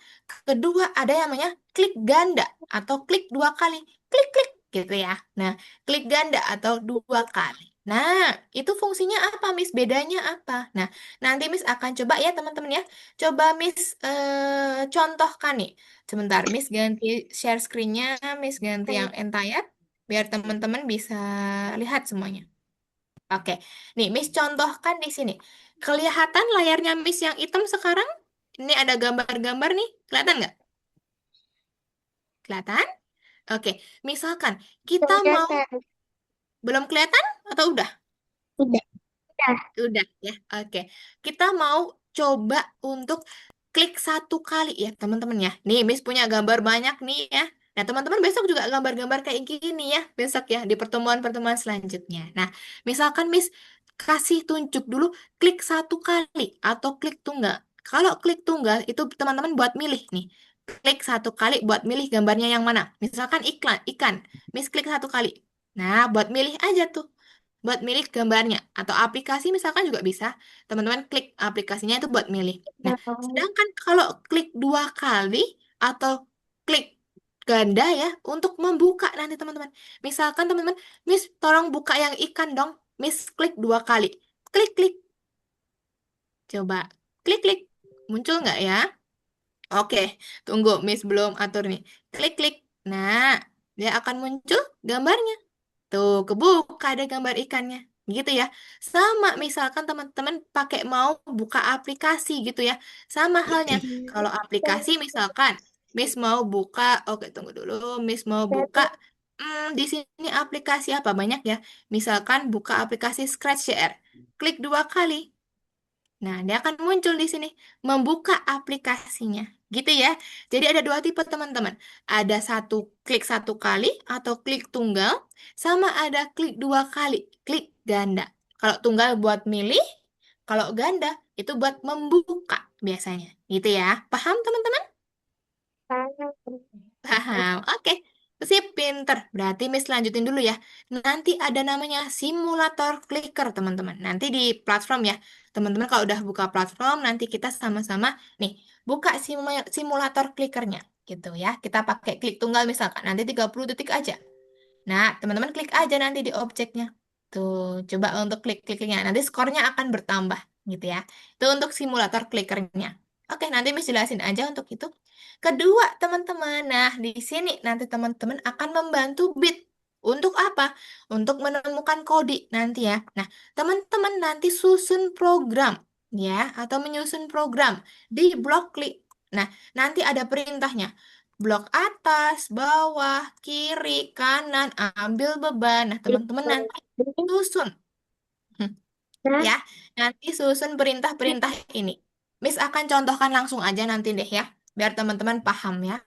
Kedua, ada yang namanya klik ganda atau klik dua kali. Klik-klik gitu ya. Nah, klik ganda atau dua kali. Nah, itu fungsinya apa, Miss? Bedanya apa? Nah, nanti Miss akan coba ya, teman-teman ya. Coba Miss contohkan nih. Sebentar, Miss ganti share screen-nya, Miss ganti yang entire, biar teman-teman bisa lihat semuanya. Oke, nih Miss contohkan di sini. Kelihatan layarnya Miss yang hitam sekarang? Ini ada gambar-gambar nih, kelihatan nggak? Kelihatan? Oke, misalkan kita Sudah, mau, belum kelihatan atau udah? tidak. Sudah. Udah ya, oke. Kita mau coba untuk klik satu kali ya teman-teman ya. Nih Miss punya gambar banyak nih ya. Nah teman-teman besok juga gambar-gambar kayak gini ya. Besok ya di pertemuan-pertemuan selanjutnya. Nah misalkan Miss kasih tunjuk dulu klik satu kali atau klik tunggal. Kalau klik tunggal itu teman-teman buat milih nih. Klik satu kali buat milih gambarnya yang mana. Misalkan iklan, ikan. Miss klik satu kali. Nah buat milih aja tuh buat milih gambarnya atau aplikasi misalkan juga bisa teman-teman klik aplikasinya itu buat milih. Nah, Tahu. sedangkan kalau klik dua kali atau klik ganda ya untuk membuka nanti teman-teman. Misalkan teman-teman, Miss tolong buka yang ikan dong. Miss klik dua kali. Klik klik. Coba klik klik. Muncul nggak ya? Oke, tunggu Miss belum atur nih. Klik klik. Nah, dia akan muncul gambarnya. Tuh, kebuka ada gambar ikannya. Gitu ya. Sama misalkan teman-teman pakai mau buka aplikasi gitu ya. Sama halnya. Kalau aplikasi misalkan Miss mau buka, oke tunggu dulu. Miss mau buka di sini aplikasi apa banyak ya. Misalkan buka aplikasi Scratch.jr. Klik dua kali. Nah, dia akan muncul di sini, membuka aplikasinya. Gitu ya. Jadi ada dua tipe teman-teman. Ada satu klik satu kali atau klik tunggal, sama ada klik dua kali, klik ganda. Kalau tunggal buat milih, kalau ganda itu buat membuka biasanya. Gitu ya. Paham teman-teman? Paham. Oke. Sip, pinter. Berarti Miss lanjutin dulu ya. Nanti ada namanya simulator clicker, teman-teman. Nanti di platform ya. Teman-teman kalau udah buka platform, nanti kita sama-sama nih, buka simulator clickernya. Gitu ya. Kita pakai klik tunggal misalkan. Nanti 30 detik aja. Nah, teman-teman klik aja nanti di objeknya. Tuh, coba untuk klik-kliknya. Nanti skornya akan bertambah gitu ya. Itu untuk simulator clickernya. Oke, nanti Miss jelasin aja untuk itu. Kedua, teman-teman. Nah, di sini nanti teman-teman akan membantu Bit. Untuk apa? Untuk menemukan kode nanti ya. Nah, teman-teman nanti susun program ya atau menyusun program di blok klik. Nah, nanti ada perintahnya. Blok atas, bawah, kiri, kanan, ambil beban. Nah, teman-teman nanti susun. Hmm, Nah, ya. Nanti susun perintah-perintah ini. Miss akan contohkan langsung aja nanti deh ya, biar teman-teman paham ya.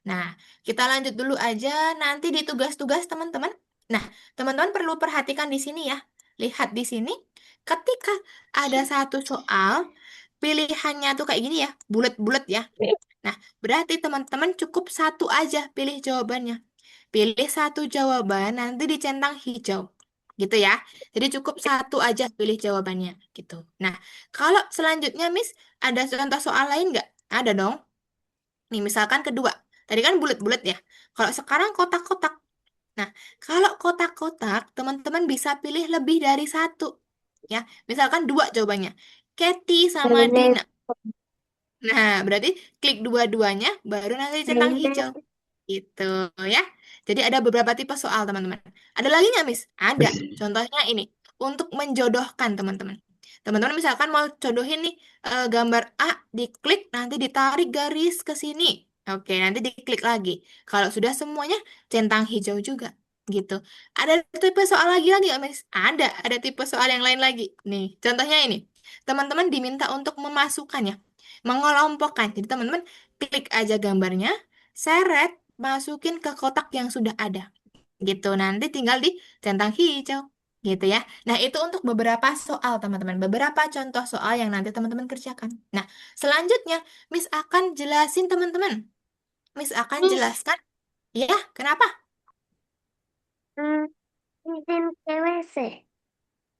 Nah, kita lanjut dulu aja nanti di tugas-tugas teman-teman. Nah, teman-teman perlu perhatikan di sini ya. Lihat di sini, ketika ada satu soal, pilihannya tuh kayak gini ya, bulat-bulat ya. Nah, berarti teman-teman cukup satu aja pilih jawabannya. Pilih satu jawaban, nanti dicentang hijau. Gitu ya. Jadi cukup satu aja pilih jawabannya. Gitu. Nah, kalau selanjutnya, Miss, ada contoh soal lain nggak? Ada dong. Nih, misalkan kedua. Tadi kan bulat-bulat ya. Kalau sekarang kotak-kotak. Nah, kalau kotak-kotak, teman-teman bisa pilih lebih dari satu. Ya, misalkan dua jawabannya. Kathy sama Benar-benar. Dina. Nah, berarti klik dua-duanya, baru nanti centang Benar. hijau. Gitu ya. Jadi ada beberapa tipe soal, teman-teman. Ada lagi nggak, Miss? Ada. Contohnya ini. Untuk menjodohkan, teman-teman. Teman-teman misalkan mau jodohin nih gambar A, diklik, nanti ditarik garis ke sini. Oke, nanti diklik lagi. Kalau sudah semuanya, centang hijau juga. Gitu. Ada tipe soal lagi nggak, Miss? Ada tipe soal yang lain lagi. Nih, contohnya ini. Teman-teman diminta untuk memasukkannya, mengelompokkan. Jadi teman-teman klik aja gambarnya, seret, masukin ke kotak yang sudah ada. Gitu. Nanti tinggal centang hijau. Gitu ya. Nah, itu untuk beberapa soal, teman-teman. Beberapa contoh soal yang nanti teman-teman kerjakan. Nah, selanjutnya, Miss akan jelasin, teman-teman. Miss akan Miss, jelaskan. Ya, kenapa? hmm, izin ke WC.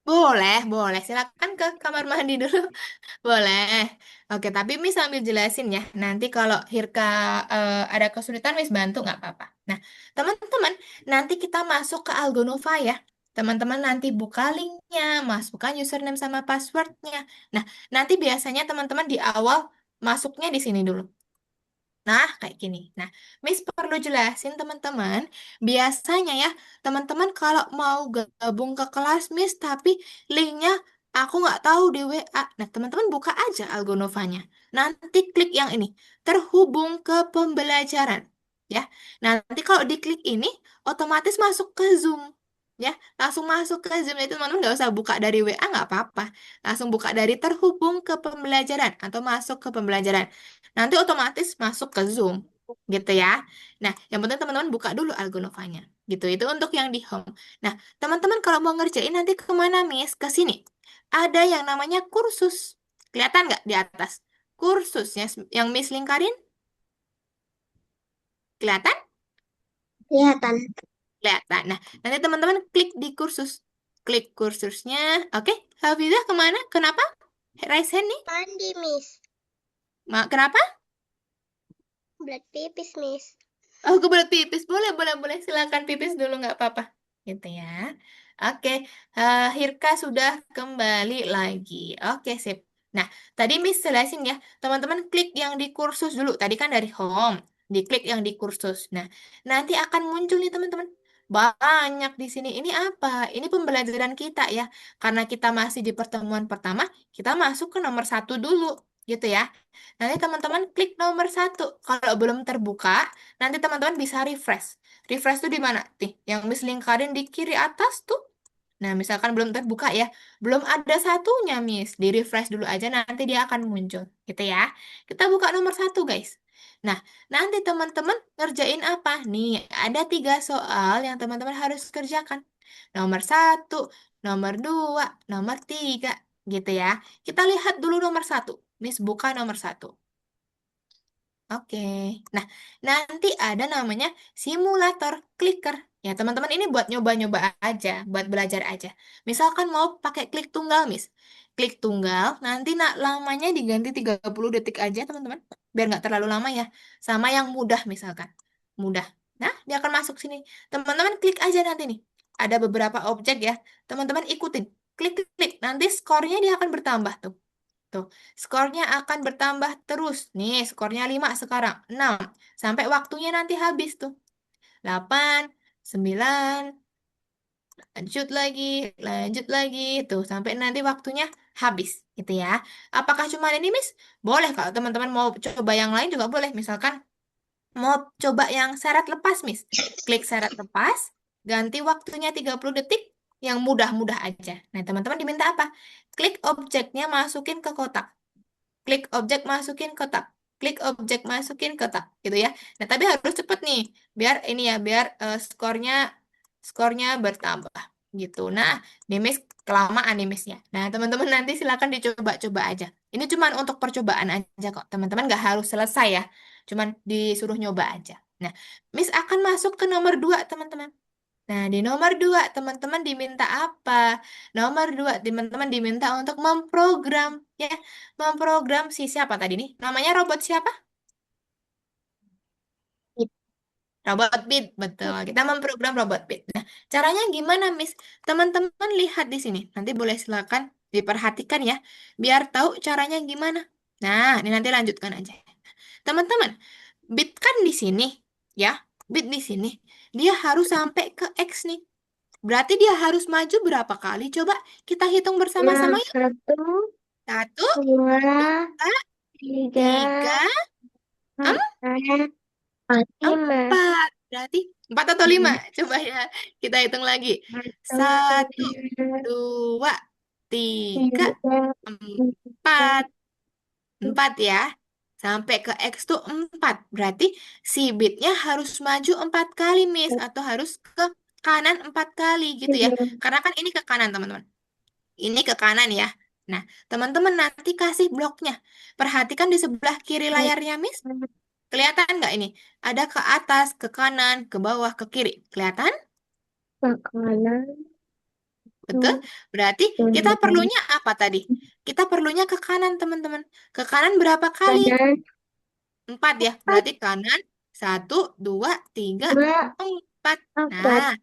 Boleh, boleh. Silakan ke kamar mandi dulu. Boleh. Oke, tapi Miss sambil jelasin ya. Nanti kalau Hirka ada kesulitan, Miss bantu nggak apa-apa. Nah, teman-teman, nanti kita masuk ke Algonova ya. Teman-teman nanti buka linknya, masukkan username sama passwordnya. Nah, nanti biasanya teman-teman di awal masuknya di sini dulu. Nah, kayak gini. Nah, Miss perlu jelasin teman-teman. Biasanya ya, teman-teman kalau mau gabung ke kelas Miss, tapi linknya aku nggak tahu di WA. Nah, teman-teman buka aja Algonovanya. Nanti klik yang ini, terhubung ke pembelajaran. Ya, nanti kalau diklik ini, otomatis masuk ke Zoom. Ya, langsung masuk ke Zoom itu teman-teman nggak usah buka dari WA nggak apa-apa. Langsung buka dari terhubung ke pembelajaran atau masuk ke pembelajaran. Nanti otomatis masuk ke Zoom, gitu ya. Nah, yang penting teman-teman buka dulu Algonovanya, gitu. Itu untuk yang di home. Nah, teman-teman kalau mau ngerjain nanti kemana, Miss? Ke sini. Ada yang namanya kursus. Kelihatan nggak di atas? Kursusnya yang Miss lingkarin, kelihatan? Kelihatan. Kelihatan. Nah, nanti teman-teman klik di kursus. Klik kursusnya. Oke, Hafizah kemana? Kenapa? Raise hand nih. Mandi, Miss. Kenapa? Berat pipis, Miss. Oh, kebelet pipis. Boleh, boleh, boleh. Silakan pipis dulu, nggak apa-apa. Gitu ya. Oke, Hirka sudah kembali lagi. Oke, sip. Nah, tadi Miss jelasin ya, teman-teman klik yang di kursus dulu. Tadi kan dari home, diklik yang di kursus. Nah, nanti akan muncul nih teman-teman. Banyak di sini. Ini apa? Ini pembelajaran kita ya. Karena kita masih di pertemuan pertama, kita masuk ke nomor satu dulu. Gitu ya. Nanti teman-teman klik nomor satu. Kalau belum terbuka, nanti teman-teman bisa refresh. Refresh tuh di mana? Nih, yang Miss lingkarin di kiri atas tuh. Nah, misalkan belum terbuka ya, belum ada satunya, Miss. Di refresh dulu aja, nanti dia akan muncul. Gitu ya. Kita buka nomor satu, guys. Nah, nanti teman-teman ngerjain apa? Nih, ada 3 soal yang teman-teman harus kerjakan. Nomor satu, nomor dua, nomor tiga. Gitu ya. Kita lihat dulu nomor satu. Miss buka nomor satu. Oke. Nah, nanti ada namanya simulator clicker. Ya, teman-teman ini buat nyoba-nyoba aja, buat belajar aja. Misalkan mau pakai klik tunggal, Miss. Klik tunggal, nanti lamanya diganti 30 detik aja, teman-teman. Biar nggak terlalu lama ya. Sama yang mudah misalkan. Mudah. Nah, dia akan masuk sini. Teman-teman klik aja nanti nih. Ada beberapa objek ya. Teman-teman ikutin. Klik-klik. Nanti skornya dia akan bertambah tuh. Tuh, skornya akan bertambah terus. Nih, skornya 5 sekarang. 6. Sampai waktunya nanti habis tuh. 8, 9, lanjut lagi. Tuh, sampai nanti waktunya habis. Gitu ya. Apakah cuma ini, Miss? Boleh kalau teman-teman mau coba yang lain juga boleh. Misalkan mau coba yang syarat lepas, Miss. Klik syarat lepas, ganti waktunya 30 detik, yang mudah-mudah aja. Nah, teman-teman diminta apa? Klik objeknya, masukin ke kotak. Klik objek masukin kotak. Klik objek masukin kotak gitu ya. Nah, tapi harus cepet nih biar ini ya biar skornya bertambah gitu. Nah, nih Miss kelamaan nih Missnya. Nah, teman-teman nanti silakan dicoba-coba aja. Ini cuman untuk percobaan aja kok. Teman-teman nggak harus selesai ya. Cuman disuruh nyoba aja. Nah, Miss akan masuk ke nomor 2 teman-teman. Nah, di nomor 2 teman-teman diminta apa? Nomor 2 teman-teman diminta untuk memprogram, ya. Memprogram si siapa tadi nih? Namanya robot siapa? Robot Bit, betul. Kita memprogram robot Bit. Nah, caranya gimana, Miss? Teman-teman lihat di sini. Nanti boleh silakan diperhatikan ya, biar tahu caranya gimana. Nah, ini nanti lanjutkan aja. Teman-teman, Bit kan di sini, ya. Bit di sini. Dia harus sampai ke X nih. Berarti dia harus maju berapa kali? Coba kita hitung Enam, bersama-sama yuk. satu, Satu, dua, dua, tiga, tiga, empat, lima. empat. Berarti empat atau lima? Coba ya, kita hitung lagi. Satu, Satu, dua, dua, tiga, tiga, empat. empat, Empat ya. Sampai ke X tuh empat. Berarti si bitnya harus maju empat kali, Miss. Atau harus ke kanan empat kali gitu ya. lima. Karena kan ini ke kanan, teman-teman. Ini ke kanan ya. Nah, teman-teman nanti kasih bloknya. Perhatikan di sebelah kiri layarnya, Miss. Kelihatan nggak ini? Ada ke atas, ke kanan, ke bawah, ke kiri. Kelihatan? Makanan Betul? itu Berarti kita dengan perlunya apa tadi? Kita perlunya ke kanan, teman-teman. Ke kanan berapa kali? kanan Empat ya. empat, Berarti kanan, satu, dua, tiga, dua, empat. empat. Nah,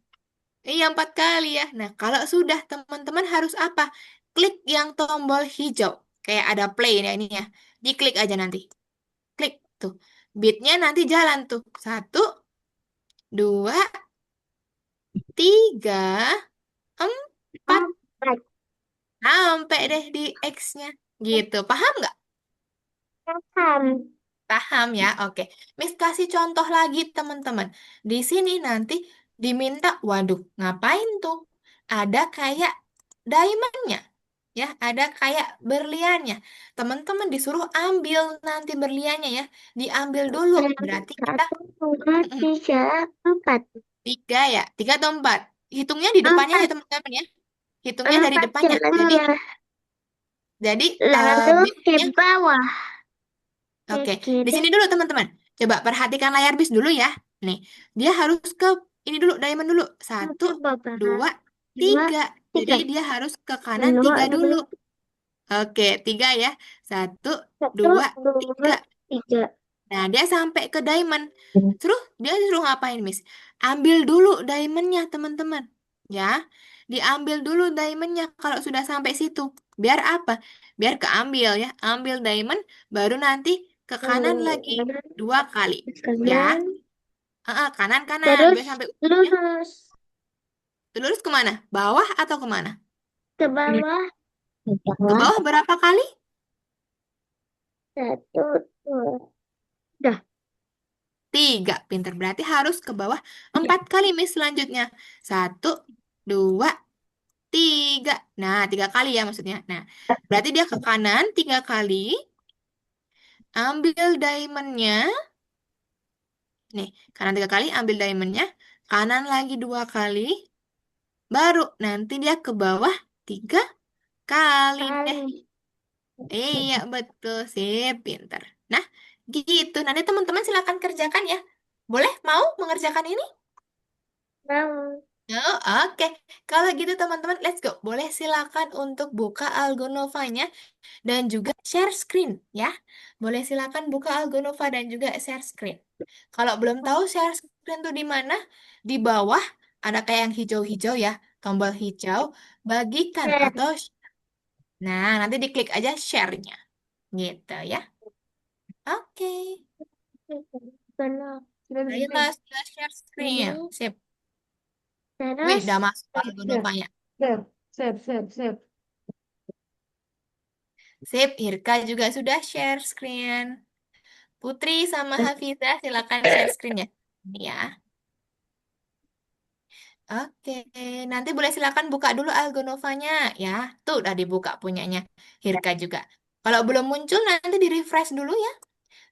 iya empat kali ya. Nah, kalau sudah teman-teman harus apa? Klik yang tombol hijau. Kayak ada play ya ini ya. Diklik aja nanti. Klik tuh. Bitnya nanti jalan tuh. Satu, dua, tiga, empat. Empat. Sampai deh di X-nya. Gitu. Paham nggak? Paham. Paham ya? Oke. Miss kasih contoh lagi teman-teman. Di sini nanti diminta, waduh, ngapain tuh? Ada kayak diamondnya. Ya, ada kayak berliannya. Teman-teman disuruh ambil nanti berliannya ya. Diambil dulu. Berarti kita Satu, dua, tiga, empat. tiga ya. Tiga atau empat. Hitungnya di depannya ya Empat. teman-teman ya. Hitungnya dari Empat depannya. Jadi, jalannya. jadi Lalu ke bitnya, bawah. Ke oke. Di kiri. sini dulu teman-teman. Coba perhatikan layar bis dulu ya. Nih, dia harus ke ini dulu, diamond dulu. Satu, Ke bawah. dua, Dua, tiga. Jadi tiga. dia harus ke kanan Dua, tiga dulu. dua, Oke, tiga ya. Satu, satu, dua, dua, tiga. tiga. Nah, dia sampai ke diamond. Terus dia suruh ngapain, Miss? Ambil dulu diamondnya, teman-teman. Ya, diambil dulu diamondnya kalau sudah sampai situ. Biar apa? Biar keambil ya. Ambil diamond, baru nanti ke kanan lagi Kanan, dua kali. Ya, kanan. kanan-kanan. Terus Biar sampai ujungnya. lurus Lurus kemana? Bawah atau kemana? ke bawah. Ke Ke bawah. bawah berapa kali? Satu, dua. Dah. Tiga. Pinter. Berarti harus ke bawah empat kali, Miss, selanjutnya. Satu, dua, tiga. Nah, tiga kali ya maksudnya. Nah, berarti dia ke kanan tiga kali, ambil diamondnya. Nih, kanan tiga kali, ambil diamondnya. Kanan lagi dua kali, baru nanti dia ke bawah tiga kali deh. Kali. Iya, betul sih, pinter. Nah, gitu. Nanti teman-teman silakan kerjakan ya. Boleh? Mau mengerjakan ini? Mau. Oh, oke. Kalau gitu teman-teman, let's go. Boleh silakan untuk buka Algonovanya dan juga share screen ya. Boleh silakan buka Algonova dan juga share screen. Kalau belum tahu share screen tuh di mana, di bawah ada kayak yang hijau-hijau ya, tombol hijau, bagikan Share. atau nah, nanti diklik aja share-nya gitu ya. Oke. Benar. Ayolah sudah share screen. Ini. Sip. Wih, Terus. udah masuk Share. Algonovanya. Share. Share. Share. Share. Sip, Irka juga sudah share screen. Putri sama Hafizah silakan share screen ya. Ini ya. Oke, nanti boleh silakan buka dulu Algonovanya ya. Tuh udah dibuka punyanya Hirka juga. Kalau belum muncul nanti di refresh dulu ya.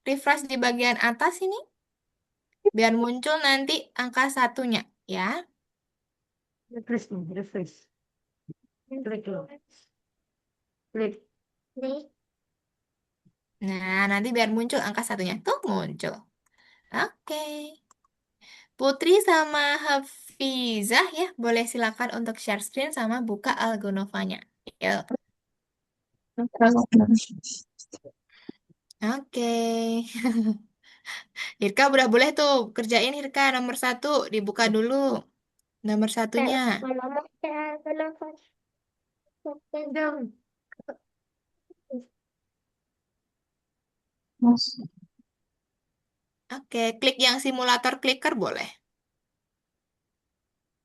Refresh di bagian atas ini biar muncul nanti angka satunya ya. Refresh nih, refresh. Klik loh. Klik. Klik. Nah, nanti biar muncul angka satunya. Tuh muncul. Oke. Putri sama Hafizah ya, boleh silakan untuk share screen sama buka Algonovanya. Yuk. Oke. Hirka udah boleh tuh kerjain Hirka nomor satu. Dibuka dulu nomor satunya. Kalau mau kenapa? Dong. Mas. Oke, klik yang simulator clicker boleh.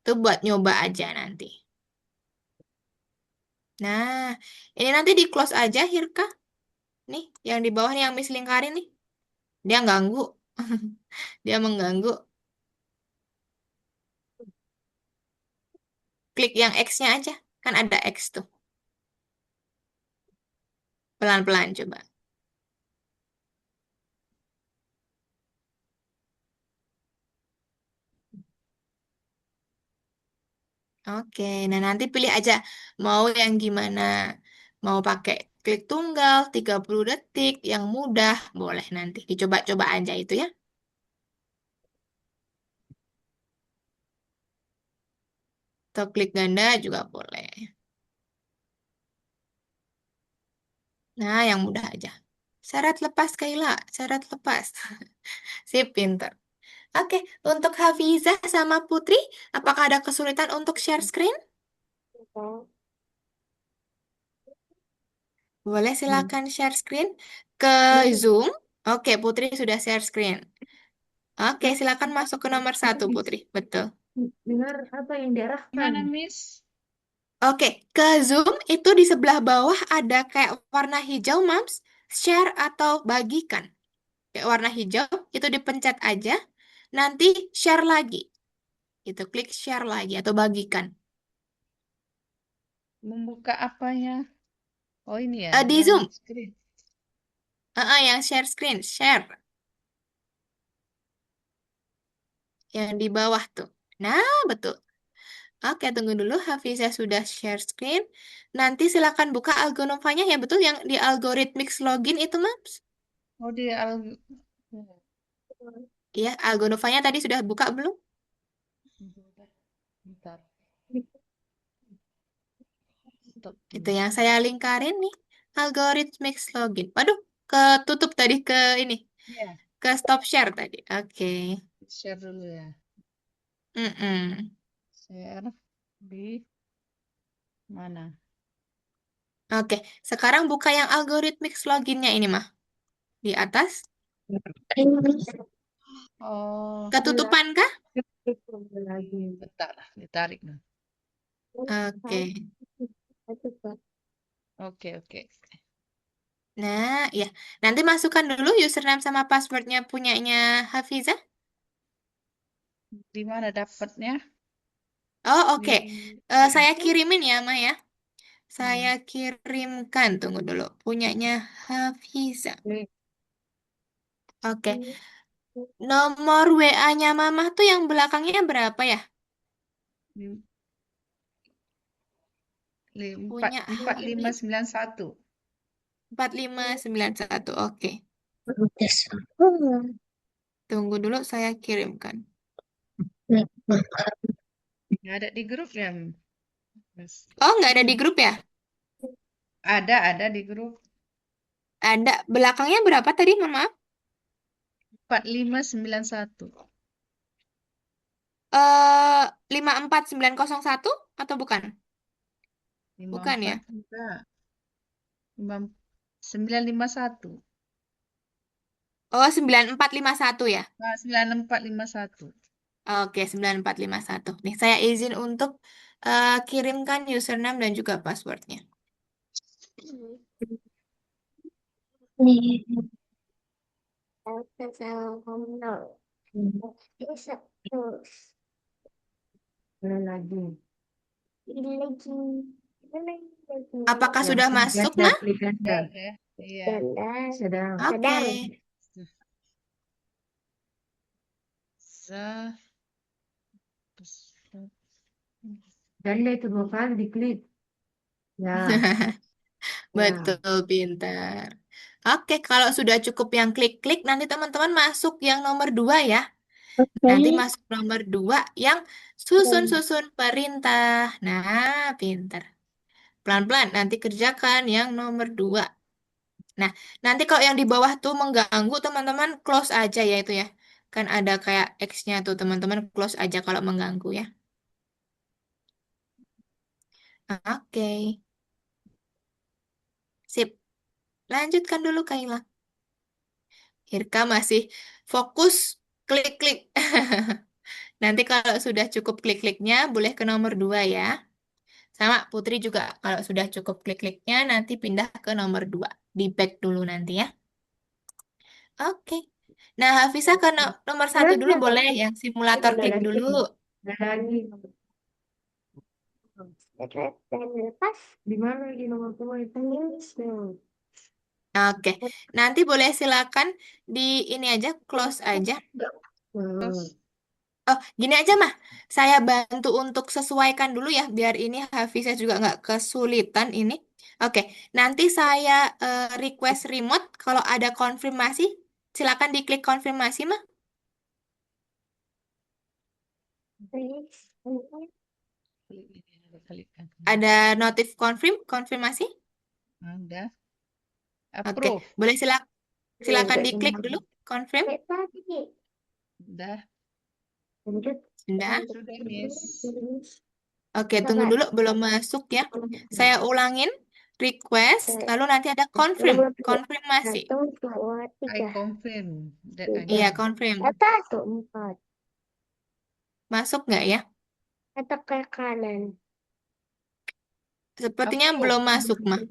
Itu buat nyoba aja nanti. Nah, ini nanti di close aja Hirka. Nih, yang di bawah nih yang Miss lingkarin nih. Dia ganggu. Dia mengganggu. Klik yang X-nya aja. Kan ada X tuh. Pelan-pelan coba. Oke, nah nanti pilih aja mau yang gimana. Mau pakai klik tunggal 30 detik, yang mudah, boleh nanti. Dicoba-coba aja itu ya. Atau klik ganda juga boleh. Nah, yang mudah aja. Syarat lepas, Kayla. Syarat lepas. Sip, pinter. Oke, untuk Hafizah sama Putri, apakah ada kesulitan untuk share screen? Boleh silakan share screen ke Zoom. Oke, Putri sudah share screen. Oke, silakan masuk ke nomor satu, Putri. Betul. Dengar apa yang diarahkan? Gimana, Miss? Oke, ke Zoom itu di sebelah bawah ada kayak warna hijau, Mams. Share atau bagikan. Kayak warna hijau, itu dipencet aja. Nanti share lagi. Itu klik share lagi atau bagikan. Membuka apanya? Oh, ini ya, Di yang Zoom, screen. yang share screen, share. Yang di bawah tuh. Nah, betul. Oke, tunggu dulu. Hafiza sudah share screen. Nanti silakan buka Algonovanya ya, betul yang di algorithmic login itu, Mams. Oh, di Iya, Algonovanya tadi sudah buka belum? Bentar, stop Itu dulu. yang saya lingkarin nih. Algorithmic login. Waduh, ketutup tadi ke ini. Iya, Ke stop share tadi. Oke. share dulu ya. Mm-mm. Share di mana? Oke, sekarang buka yang algorithmic loginnya ini mah. Di atas. Oh, Ketutupan kah? Lagi. bentar, ditarik dulu. Oke. Oke, oke. Nah, ya. Nanti masukkan dulu username sama passwordnya punyanya Hafiza. Di mana dapatnya? Oh, Di oke. WA. Saya kirimin ya, Ma ya. Saya Hmm. kirimkan. Tunggu dulu. Punyanya Hafiza. Oke. Nomor WA-nya Mama tuh yang belakangnya berapa ya? Di- Empat Punya empat lima Hafiz. sembilan satu. 4591. Oke. Tunggu dulu saya kirimkan. Nggak ada di grup ya, Mas? Oh, nggak ada di grup ya? Ada di grup. Ada. Belakangnya berapa tadi, Mohon maaf? 4591. Eh, 54901 atau bukan? Bukan 54 ya? enggak. 951. Oh, 9451 ya? Nah, 9451. Oke, 9451. Nih, saya izin untuk kirimkan username dan juga passwordnya. Nih, mana lagi? Ini lagi. Mana lagi? Apakah Ya, sudah klik masuk, ganda, Nah? klik ganda. Udah. Iya. Sedang. Oke. Se, Ganda itu 2 kali diklik. Ya, ya. Betul, pintar. Oke, kalau sudah cukup yang klik-klik, nanti teman-teman masuk yang nomor 2 ya. Nanti Oke. masuk nomor 2 yang susun-susun perintah. Nah, pintar. Pelan-pelan, nanti kerjakan yang nomor 2. Nah, nanti kalau yang di bawah tuh mengganggu, teman-teman close aja ya itu ya. Kan ada kayak X-nya tuh, teman-teman close aja kalau mengganggu ya. Oke, sip. Lanjutkan dulu, Kaila. Hirka masih fokus klik-klik. Nanti kalau sudah cukup klik-kliknya, boleh ke nomor 2 ya. Sama Putri juga, kalau sudah cukup klik-kliknya, nanti pindah ke nomor 2. Di back dulu nanti ya. Oke. Nah, Hafisa ke nomor 1 Terus dulu boleh, yang simulator ada klik lagi. dulu. Ada lagi. Dan lepas. Di mana lagi nomor 2 itu? Oke. Nanti boleh silakan di ini aja, close aja. terus, Oh, gini aja mah. Saya bantu untuk sesuaikan dulu ya, biar ini Hafizah juga nggak kesulitan ini. Oke, nanti saya request remote. Kalau ada konfirmasi, silakan diklik konfirmasi mah. klik ini, ada klik kan. Ada notif konfirmasi. Udah. Oke, Approve. boleh silakan diklik dulu, confirm. Udah. Lanjut. Sudah. Sudah, Miss. Oke, tunggu Coba. dulu, belum masuk ya. Saya ulangin request, lalu nanti ada confirm, konfirmasi. Satu, dua, I tiga. confirm that I Iya, Tiga. confirm. confirm. Satu, empat. Masuk nggak ya? Atau ke kanan. Sepertinya Approve. belum masuk, mah.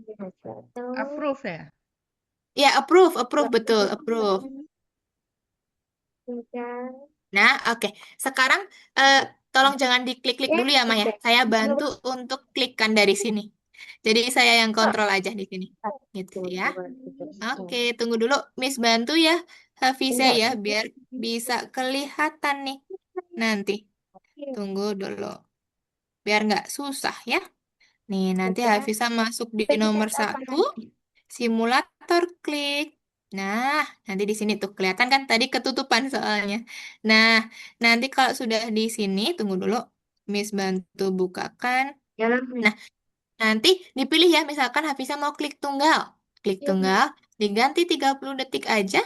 Satu, Approve ya? Ya, approve, betul, approve. tiga. Nah, oke. Sekarang, tolong jangan diklik-klik Ya, dulu ya, Maya. udah. Saya bantu untuk klikkan dari sini. Jadi saya yang kontrol aja di sini. Gitu Satu, ya. dua, tiga. Oke, tunggu dulu. Miss bantu ya, Hafiza Enggak. ya, biar bisa kelihatan nih. Nanti, tunggu dulu. Biar nggak susah ya. Nih, nanti Udah. Hafiza masuk di Pencet nomor apa 1, lagi? simulator klik. Nah, nanti di sini tuh kelihatan kan tadi ketutupan soalnya. Nah, nanti kalau sudah di sini, tunggu dulu. Miss bantu bukakan. Jalan nih. Nah, nanti dipilih ya, misalkan Hafiza mau klik tunggal. Klik Ini. tunggal, diganti 30 detik aja.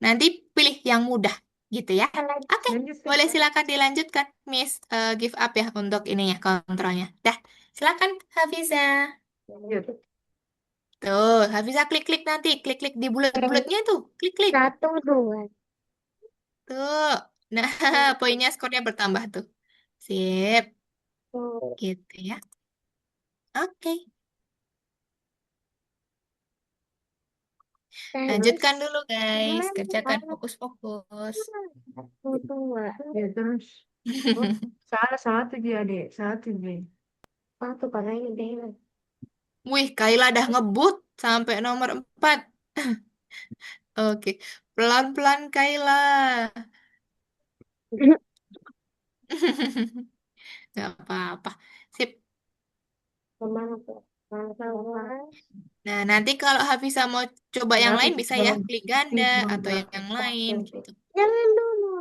Nanti pilih yang mudah gitu ya. Oke, Lanjut ke boleh atas. silakan dilanjutkan, Miss. Give up ya untuk ininya, kontrolnya. Dah, silakan Hafiza. Lanjut. Tuh, Hafiza klik-klik nanti. Klik-klik di bulat-bulatnya tuh. Klik-klik. Satu, dua. Tuh. Nah, poinnya skornya bertambah tuh. Sip. Tuh. Gitu ya. Oke. Terus. Lanjutkan dulu, guys. Kerjakan Satu, fokus-fokus. dua. Ya, terus. Oh, salah satu dia, Dek. Satu dia. Satu karena ini deh. Wih, Kaila dah ngebut sampai nomor 4. Oke. Pelan-pelan, Kaila. Gak apa-apa. Sip. Kemana tuh? Kemana? Nah, nanti kalau Hafiza mau coba yang Berapa lain sih? bisa ya. Belum. Klik ganda Belum atau berapa? yang lain Satu. gitu. Jangan dulu.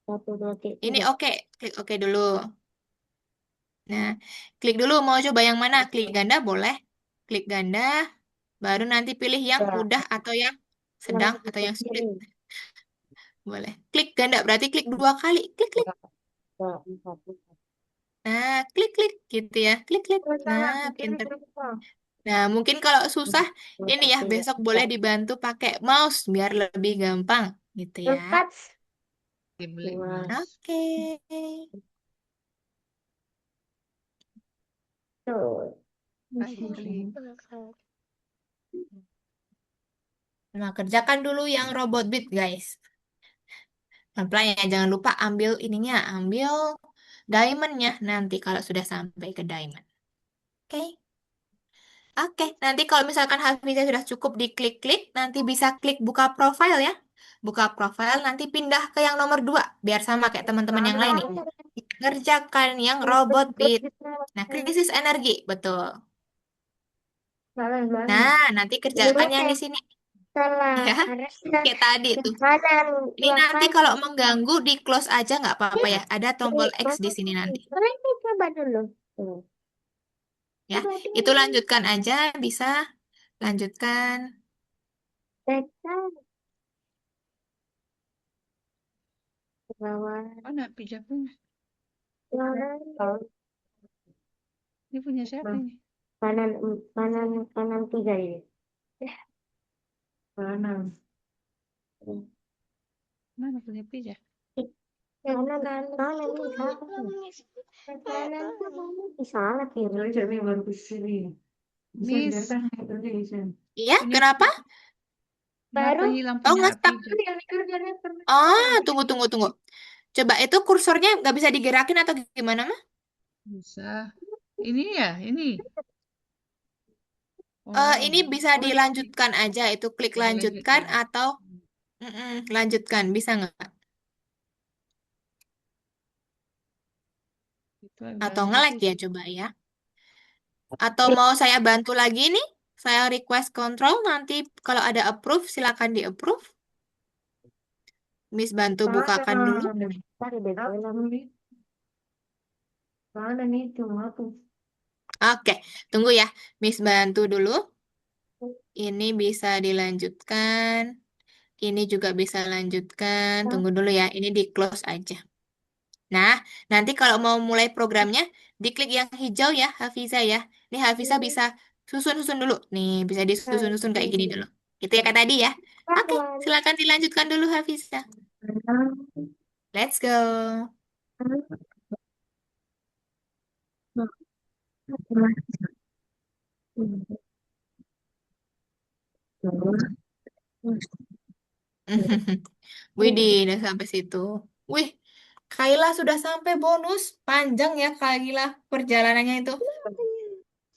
Satu, dua, Ini tiga. oke. Klik oke dulu. Nah, klik dulu mau coba yang mana? Klik ganda boleh. Klik ganda. Baru nanti pilih yang Ya, mudah atau yang sedang lagi atau ke yang sulit. kiri. Boleh. Klik ganda berarti klik 2 kali. Klik, klik. Berapa? Dua, empat, empat. Nah, klik, klik gitu ya. Klik, klik. Oh, Nah, salah. Ke kiri pinter. berapa? Nah, mungkin kalau susah, Dua, ini ya tiga, besok boleh empat. dibantu pakai mouse biar lebih gampang gitu ya. Empat. Dibeli Dua. mouse. Oke. Tuh. I klik. Nah, kerjakan dulu yang robot beat, guys. Pelan-pelan ya, jangan lupa ambil ininya, ambil diamondnya nanti kalau sudah sampai ke diamond. Oke. Oke, nanti kalau misalkan Hafizah sudah cukup diklik-klik, nanti bisa klik buka profil ya. Buka profil, nanti pindah ke yang nomor 2, biar sama kayak teman-teman yang lain nih. Kerjakan yang robot beat. Nah, krisis energi, betul. Balas, balas. Nah, nanti Dulu kerjakan yang saya di sini salah. ya. Harusnya Kayak tadi ke tuh. kanan Ini dua nanti kali. kalau mengganggu di close aja nggak apa-apa Ya, ya. Ada ini tombol X di mana sini ini? nanti. Ini coba dulu. Tuh. Ya, Coba itu dulu. lanjutkan aja, bisa lanjutkan. Tekan ke bawah. Oh, nak pijak punya. Kanan. Ini punya siapa Nah, ini? kanan, kanan, kanan tiga ini. Ya, kanan. Mana punya pijak? Kanan, kanan, kanan. Kanan tuh salah kiri. Jadi baru ke sini. Bisa Miss, dilihatkan nanti bisa. Iya, punya kenapa? Baru kenapa hilang Oh, punya nge-stuck. pijak? yang dikerjain pernah. Oh, tunggu, tunggu, tunggu. Coba itu kursornya nggak bisa digerakin atau gimana, mah? Bisa. Ini ya, ini. Ini Oh, bisa oh ini. dilanjutkan aja, itu klik Oh, lanjutkan lanjutkan. atau lanjutkan, bisa nggak? Itu agak Atau lanjut. nge-lag ya, coba ya. Atau mau saya bantu lagi nih? Saya request control, nanti kalau ada approve, silakan di-approve. Miss bantu bukakan dulu. Kanan. Tadi deh, kanan. Kanan itu aku. Oke, tunggu ya. Miss bantu dulu. Ini bisa dilanjutkan. Ini juga bisa lanjutkan. Tunggu dulu ya. Ini di close aja. Nah, nanti kalau mau mulai programnya, diklik yang hijau ya, Hafiza ya. Ini Hafiza bisa susun-susun dulu. Nih, bisa disusun-susun kayak gini dulu. Itu ya kayak tadi ya. Oke, Kanan. silakan dilanjutkan dulu Hafiza. Let's go. Widih, udah sampai situ. Wih, Kaila sudah sampai bonus. Panjang ya Kaila perjalanannya itu.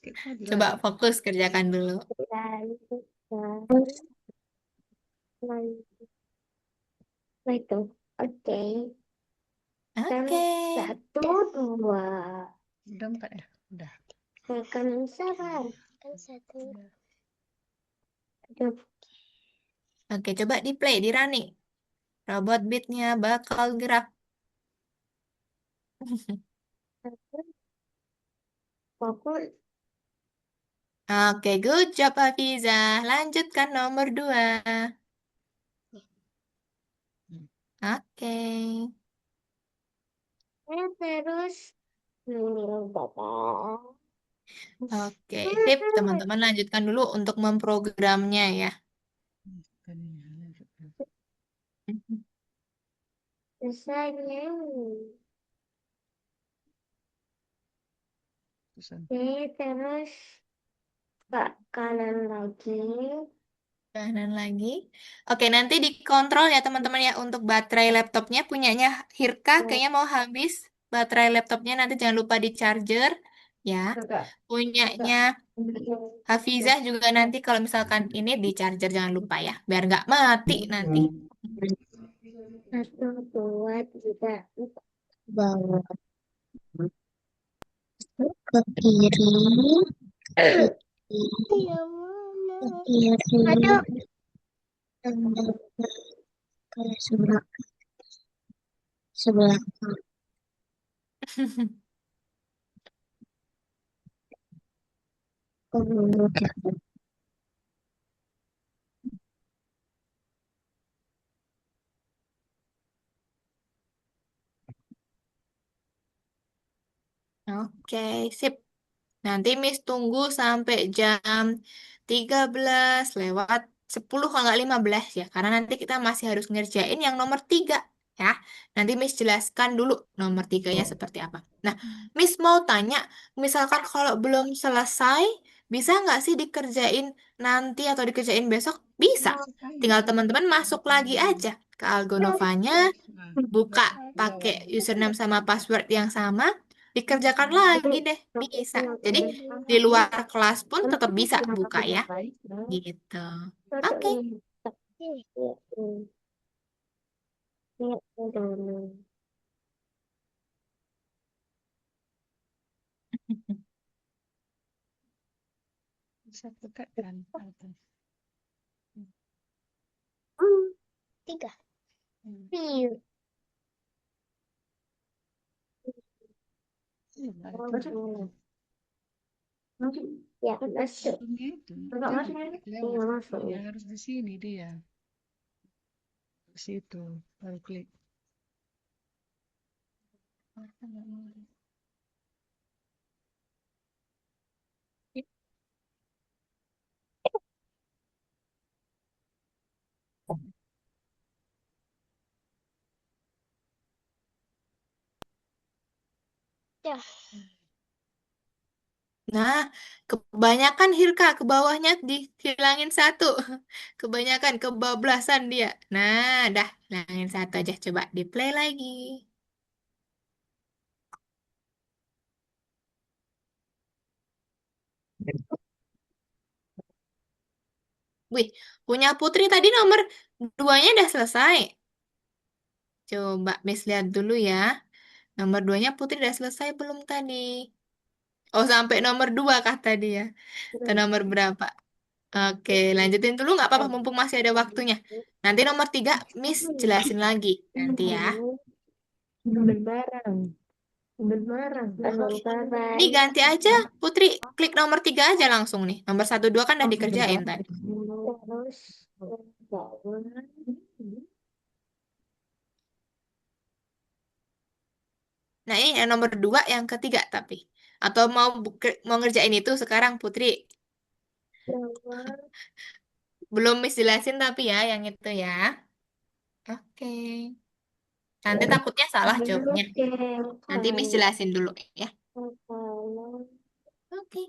Kita Coba lagi. fokus kerjakan dulu. Itu. Oke. Kan Oke. satu, dua. Udah 4 ya? Udah. Kan sabar. Kan satu. Dua. Oke, coba di play, di running. Robot beatnya bakal gerak. Fokus. Oke, good job Hafiza. Lanjutkan nomor 2. Oke. Terus. Bapak. Oke, sip. Teman-teman lanjutkan dulu untuk memprogramnya ya. Kan ini lanjutkan. Selesai. Pesan. Oke, terus Pak kanan lagi. Kanan lagi. Oke, nanti dikontrol ya teman-teman ya untuk baterai laptopnya punyanya Hirka kayaknya mau habis baterai laptopnya nanti jangan lupa di charger ya. Kakak, Punyanya kakak. Hafizah juga nanti kalau misalkan ini di charger jangan lupa ya biar nggak mati nanti. Satu, dua, tiga, empat. Bawah ke kiri, ke kiri, ke kiri, mendapat ke sebelah sebelah ke Oke, sip. Nanti Miss tunggu sampai jam 13 lewat 10 kalau nggak 15 ya. Karena nanti kita masih harus ngerjain yang nomor 3 ya. Nanti Miss jelaskan dulu nomor 3-nya seperti apa. Nah, Miss mau tanya, misalkan kalau belum selesai, bisa nggak sih dikerjain nanti atau dikerjain besok? Bisa. Tinggal teman-teman masuk lagi aja ke Algonovanya, Nah, buka di pakai bawah. username sama password yang sama, dikerjakan lagi deh, bisa. Jadi di luar kelas pun tetap bisa buka ya, gitu. Oke. Bisa buka kan atas. Tiga. Hmm. Iya. Iya, Ya, masuk. ujungnya itu. Enggak Jangan masuk. klik Iya, lewat. masuk. Ya harus di sini dia. Di situ baru klik. Ya. Nah, kebanyakan Hirka ke bawahnya dihilangin satu. Kebanyakan kebablasan dia. Nah, dah hilangin satu aja. Coba di play lagi. Wih, punya Putri tadi nomor duanya udah selesai. Coba Miss lihat dulu ya. Nomor duanya Putri udah selesai belum tadi? Oh, sampai nomor dua kah tadi ya? Atau nomor berapa? Oke, lanjutin dulu nggak apa-apa mumpung masih ada waktunya. Nanti nomor tiga Miss jelasin lagi nanti ya. Berbarang. Berbarang. Ini ganti aja, Putri. Klik nomor tiga aja langsung nih. Nomor satu dua kan udah dikerjain tadi. Terus bangun. Nah, ini yang nomor dua yang ketiga tapi. Atau mau ngerjain itu sekarang, Putri? Bangun. Belum Miss jelasin tapi ya, yang itu ya. Oke. Nanti takutnya salah jawabnya. Oke. Nanti Miss jelasin dulu ya. Oke.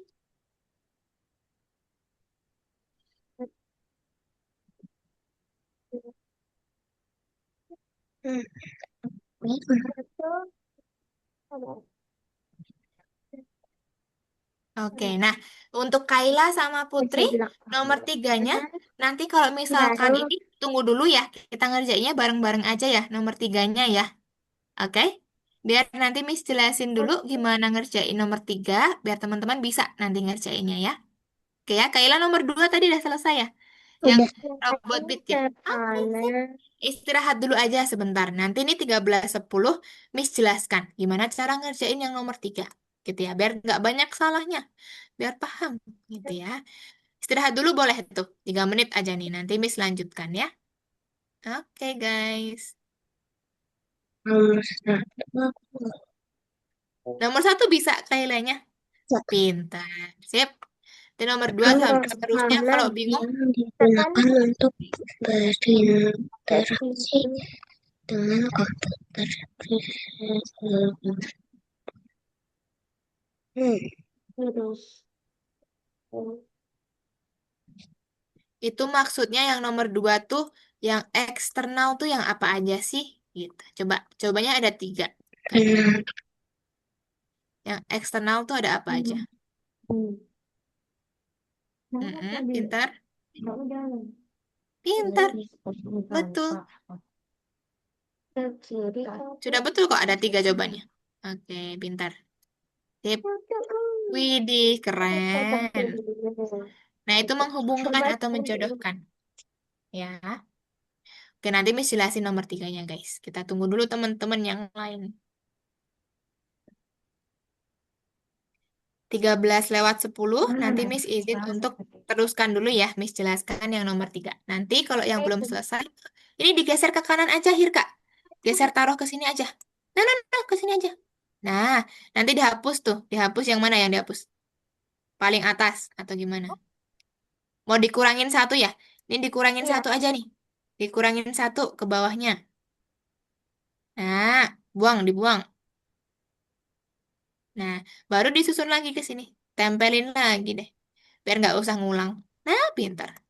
Oke, nah untuk Kaila sama Putri, Saya bilang nomor tiganya, nanti kalau misalkan baru. ini, tunggu dulu ya, kita ngerjainnya bareng-bareng aja ya, nomor tiganya ya, oke? Biar nanti Miss jelasin dulu gimana ngerjain nomor tiga, biar teman-teman bisa nanti ngerjainnya ya. Oke ya, Kaila nomor dua tadi udah selesai ya, yang Udah. robot beat ya. Oke, sip. Sana. Istirahat dulu aja sebentar, nanti ini 13.10 Miss jelaskan gimana cara ngerjain yang nomor tiga, gitu ya, biar nggak banyak salahnya biar paham gitu ya. Istirahat dulu boleh tuh, 3 menit aja nih. Nanti Miss lanjutkan ya. Oke guys. Nomor satu. Nomor satu bisa kailanya. Pintar. Sip. Dan nomor dua Nomor seterusnya kalau 16 bingung. yang digunakan untuk berinteraksi dengan komputer. Terus. Itu maksudnya yang nomor dua tuh yang eksternal tuh yang apa aja sih? Gitu. Cobanya ada tiga. Kaila. Benar. Yang eksternal tuh ada apa aja? Pintar. Pintar. Betul. Ke kiri. Sudah betul kok ada tiga jawabannya. Oke, pintar. Sip. Widih, keren. Nah, itu menghubungkan Coba atau menjodohkan. Ya. Oke, nanti Miss jelasin nomor tiganya, guys. Kita tunggu dulu teman-teman yang lain. 13:10, nanti Miss izin untuk teruskan dulu ya. Miss jelaskan yang nomor tiga. Nanti kalau yang belum selesai, ini digeser ke kanan aja, Hirka. Geser taruh ke sini aja. Nah, ke sini aja. Nah, nanti dihapus tuh. Dihapus yang mana yang dihapus? Paling atas atau gimana? Mau dikurangin satu ya? Ini dikurangin Iya. satu aja nih. Dikurangin satu ke bawahnya. Nah, dibuang. Nah, baru disusun lagi ke sini. Tempelin lagi deh. Biar nggak usah ngulang. Nah, pintar.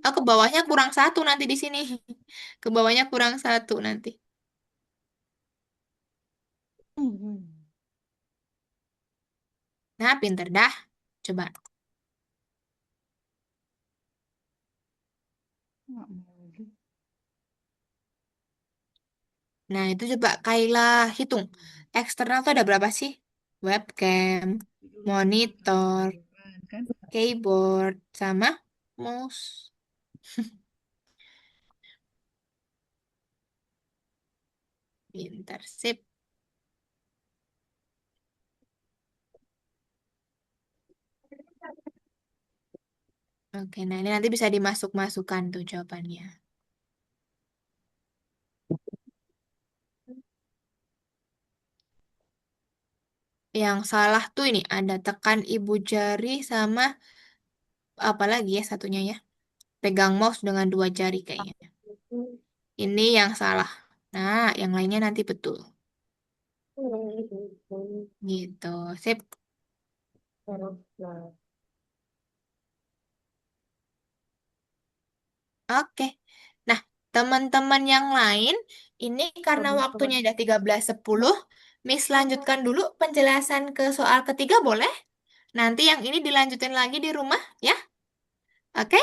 Oh, ke bawahnya kurang satu nanti di sini. Ke bawahnya kurang satu nanti. Hmm. Nah, pinter dah. Coba. Nggak mau lagi. Nah, itu coba Kaila hitung. Eksternal tuh ada berapa sih? Webcam, Itu monitor, kan? keyboard, sama mouse. Pinter, sip. Oke, nah ini nanti bisa dimasuk-masukkan tuh jawabannya. Yang salah tuh ini ada tekan ibu jari sama apa lagi ya satunya ya. Pegang mouse dengan dua jari kayaknya. Ini yang salah. Nah, yang lainnya nanti betul. Gitu. Sip. Oke. Nah, teman-teman yang lain, ini karena waktunya udah 13.10, Miss lanjutkan dulu penjelasan ke soal ketiga boleh? Nanti yang ini dilanjutin lagi di rumah ya. Oke?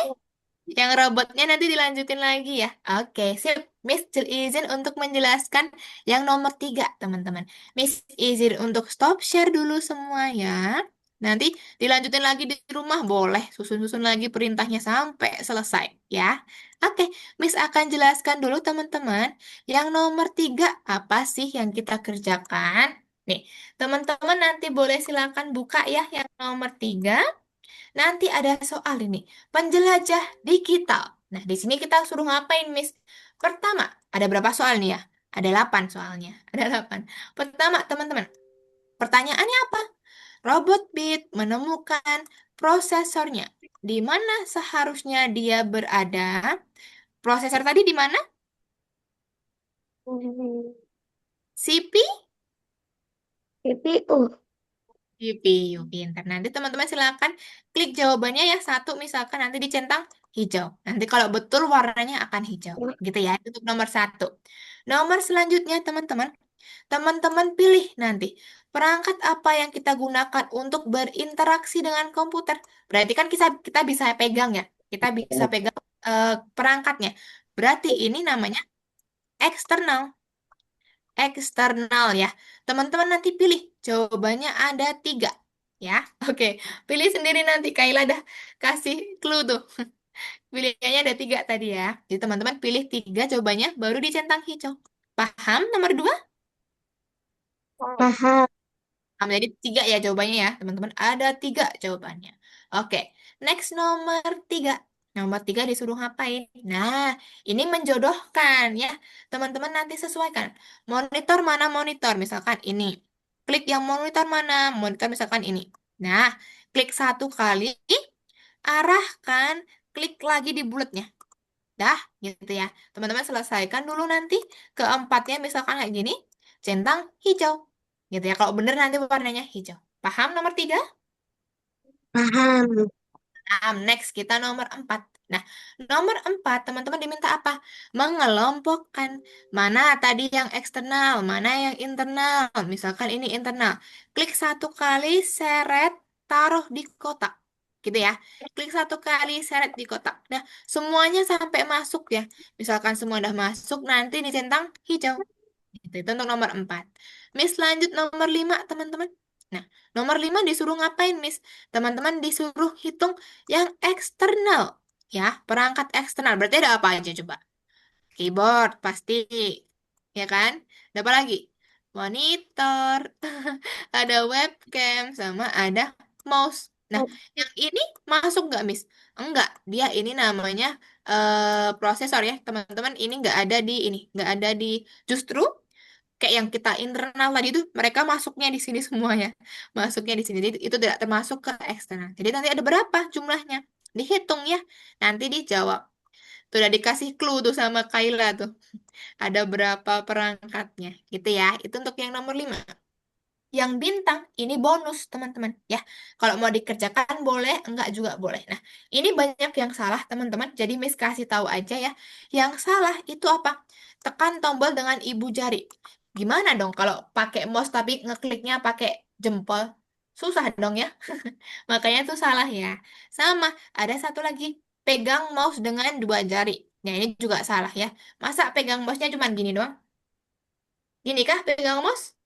Yang robotnya nanti dilanjutin lagi ya. Oke, sip. Miss izin untuk menjelaskan yang nomor tiga, teman-teman. Miss izin untuk stop share dulu semua ya. Nanti dilanjutin lagi di rumah, boleh. Susun-susun lagi perintahnya sampai selesai ya. Oke, Miss akan jelaskan dulu teman-teman. Yang nomor tiga, apa sih yang kita kerjakan? Nih, teman-teman nanti boleh silakan buka ya yang nomor tiga. Nanti ada soal ini, penjelajah digital. Nah, di sini kita suruh ngapain, Miss? Pertama, ada berapa soal nih ya? Ada 8 soalnya. Ada 8. Pertama, teman-teman, pertanyaannya apa? Robot Beat menemukan prosesornya. Di mana seharusnya dia berada? Prosesor tadi di mana? CPU? CPU. CPU, pintar. Nanti teman-teman silakan klik jawabannya ya satu misalkan nanti dicentang hijau. Nanti kalau betul warnanya akan hijau. Gitu ya, itu untuk nomor satu. Nomor selanjutnya teman-teman, teman-teman pilih nanti perangkat apa yang kita gunakan untuk berinteraksi dengan komputer. Berarti kan kita bisa pegang ya, kita bisa pegang perangkatnya. Berarti ini namanya eksternal. Eksternal ya. Teman-teman nanti pilih. Jawabannya ada tiga. Ya, oke. Pilih sendiri nanti. Kaila dah kasih clue tuh. Pilihannya ada tiga tadi ya. Jadi teman-teman pilih tiga jawabannya, baru dicentang hijau. Paham nomor dua? Paham. Jadi tiga ya jawabannya ya, teman-teman. Ada tiga jawabannya. Oke, next nomor tiga. Nomor tiga disuruh ngapain? Nah, ini menjodohkan ya. Teman-teman nanti sesuaikan. Monitor mana monitor? Misalkan ini. Klik yang monitor mana? Monitor misalkan ini. Nah, klik satu kali, arahkan, klik lagi di bulatnya. Dah, gitu ya. Teman-teman selesaikan dulu nanti keempatnya misalkan kayak gini, centang hijau. Gitu ya. Kalau bener nanti warnanya hijau. Paham nomor tiga? Paham. Nah, next kita nomor empat. Nah, nomor empat teman-teman diminta apa? Mengelompokkan mana tadi yang eksternal, mana yang internal. Misalkan ini internal. Klik satu kali, seret, taruh di kotak. Gitu ya. Klik satu kali, seret di kotak. Nah, semuanya sampai masuk ya. Misalkan semua udah masuk, nanti dicentang hijau. Itu untuk nomor 4. Miss lanjut nomor 5, teman-teman. Nah, nomor 5 disuruh ngapain, Miss? Teman-teman disuruh hitung yang eksternal. Ya, perangkat eksternal. Berarti ada apa aja coba? Keyboard, pasti. Ya kan? Ada apa lagi? Monitor, ada webcam, sama ada mouse. Nah, yang ini masuk nggak, Miss? Enggak, dia ini namanya prosesor ya, teman-teman. Ini nggak ada di ini, nggak ada di justru kayak yang kita internal tadi itu mereka masuknya di sini semua ya. Masuknya di sini. Jadi itu tidak termasuk ke eksternal. Jadi nanti ada berapa jumlahnya? Dihitung ya. Nanti dijawab. Tuh udah dikasih clue tuh sama Kaila tuh. Ada berapa perangkatnya gitu ya. Itu untuk yang nomor 5. Yang bintang ini bonus teman-teman ya. Kalau mau dikerjakan boleh, enggak juga boleh. Nah, ini banyak yang salah teman-teman. Jadi Miss kasih tahu aja ya. Yang salah itu apa? Tekan tombol dengan ibu jari. Gimana dong kalau pakai mouse tapi ngekliknya pakai jempol? Susah dong ya. Makanya itu salah ya. Sama, ada satu lagi. Pegang mouse dengan dua jari. Nah, ini juga salah ya. Masa pegang mouse-nya cuma gini doang? Gini kah pegang mouse?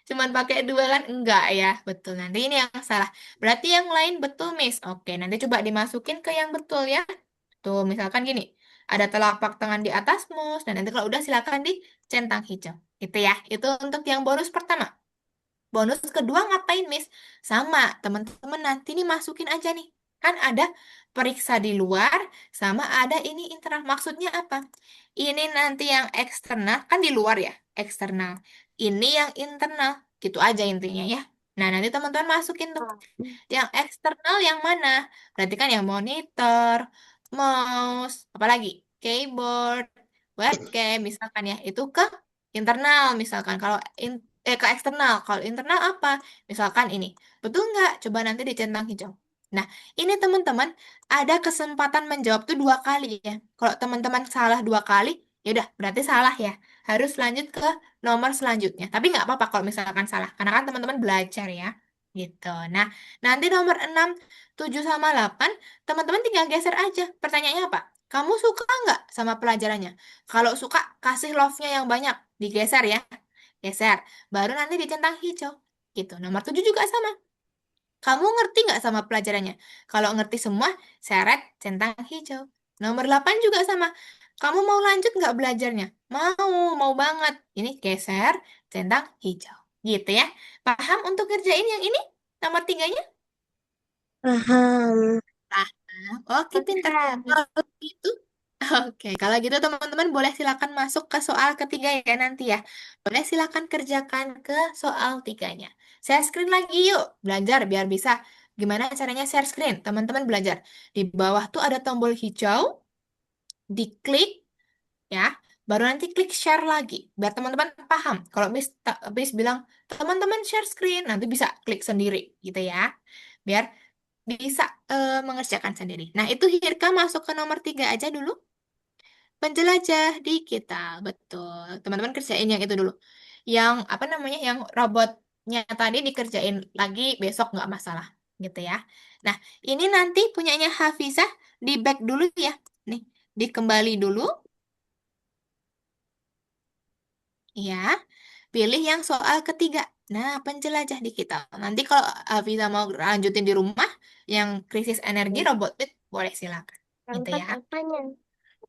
Cuman pakai dua kan? Enggak ya. Betul. Nanti ini yang salah. Berarti yang lain betul, Miss. Oke, nanti coba dimasukin ke yang betul ya. Tuh, misalkan gini. Ada telapak tangan di atas mouse. Dan nanti kalau udah silakan dicentang hijau. Itu ya. Itu untuk yang bonus pertama. Bonus kedua ngapain, Miss? Sama, teman-teman nanti nih masukin aja nih. Kan ada periksa di luar, sama ada ini internal. Maksudnya apa? Ini nanti yang eksternal, kan di luar ya, eksternal. Ini yang internal, gitu aja intinya ya. Nah, nanti teman-teman masukin tuh. Yang eksternal yang mana? Berarti kan yang monitor, mouse, apalagi keyboard, webcam, misalkan ya. Itu ke internal, misalkan. Kalau ke eksternal. Kalau internal apa? Misalkan ini. Betul nggak? Coba nanti dicentang hijau. Nah, ini teman-teman ada kesempatan menjawab tuh dua kali ya. Kalau teman-teman salah dua kali, ya udah berarti salah ya. Harus lanjut ke nomor selanjutnya. Tapi nggak apa-apa kalau misalkan salah. Karena kan teman-teman belajar ya. Gitu. Nah, nanti nomor 6, 7 sama 8, teman-teman tinggal geser aja. Pertanyaannya apa? Kamu suka nggak sama pelajarannya? Kalau suka, kasih love-nya yang banyak. Digeser ya. Geser. Baru nanti dicentang hijau. Gitu. Nomor 7 juga sama. Kamu ngerti nggak sama pelajarannya? Kalau ngerti semua, seret centang hijau. Nomor 8 juga sama. Kamu mau lanjut nggak belajarnya? Mau banget. Ini geser, centang hijau. Gitu ya. Paham untuk kerjain yang ini? Nomor tiganya? Paham. Paham. Oke, pintar. Kalau gitu, oke. Kalau gitu teman-teman boleh silakan masuk ke soal ketiga ya nanti ya. Boleh silakan kerjakan ke soal tiganya. Share screen lagi yuk. Belajar biar bisa. Gimana caranya share screen? Teman-teman belajar. Di bawah tuh ada tombol hijau. Diklik ya. Baru nanti klik share lagi. Biar teman-teman paham. Kalau Miss bilang, teman-teman share screen. Nanti bisa klik sendiri gitu ya. Biar bisa mengerjakan sendiri. Nah, itu Hirka masuk ke nomor 3 aja dulu. Penjelajah digital, betul. Teman-teman kerjain yang itu dulu. Yang apa namanya, yang robotnya tadi dikerjain lagi besok nggak masalah, gitu ya. Nah, ini nanti punyanya Hafizah di back dulu ya. Nih, dikembali dulu, ya. Pilih yang soal ketiga. Nah, penjelajah digital. Nanti kalau Hafizah mau lanjutin di rumah, yang krisis energi robot bit, boleh silakan. Gitu Perangkat ya. apanya?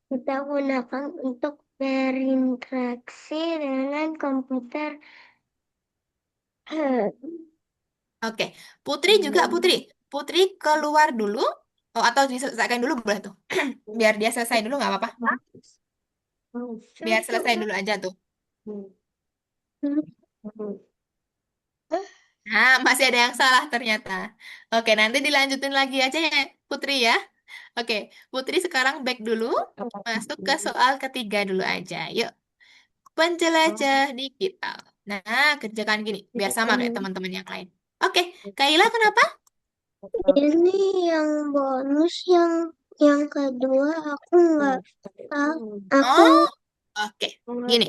Kita gunakan untuk berinteraksi dengan komputer. Oke, Putri juga Putri. Putri keluar dulu. Oh, atau diselesaikan dulu boleh tuh. Biar dia selesai dulu nggak apa-apa. Biar selesai dulu aja tuh. Nah, masih ada yang salah ternyata. Oke, nanti dilanjutin lagi aja ya, Putri ya. Oke, Putri sekarang back dulu. Masuk ke soal ketiga dulu aja. Yuk, penjelajah digital. Nah, kerjakan gini. Biar sama kayak teman-teman yang lain. Oke, Kaila kenapa? Ini yang bonus yang kedua aku nggak tahu. Aku Oh, oke. Gini.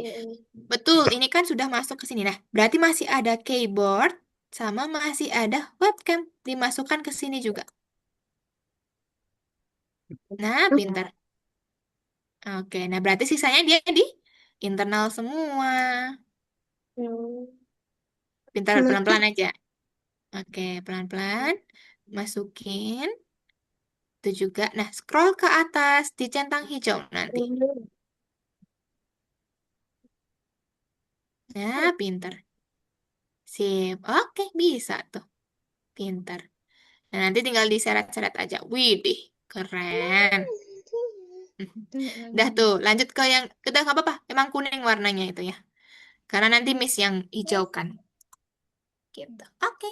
Betul, ini kan sudah masuk ke sini. Nah, berarti masih ada keyboard sama masih ada webcam dimasukkan ke sini juga. Nah, pintar. Oke, nah berarti sisanya dia di internal semua. Pintar, pelan-pelan aja. Oke, pelan-pelan. Masukin. Itu juga. Nah, scroll ke atas, dicentang hijau nanti. Nah, pintar. Sip. Oke, bisa tuh. Pintar. Nah, nanti tinggal diseret-seret aja. Widih, keren. Itu Dah lagi. tuh, lanjut ke yang udah nggak apa-apa. Emang kuning warnanya itu ya. Karena nanti Miss yang hijaukan. Gitu. Oke.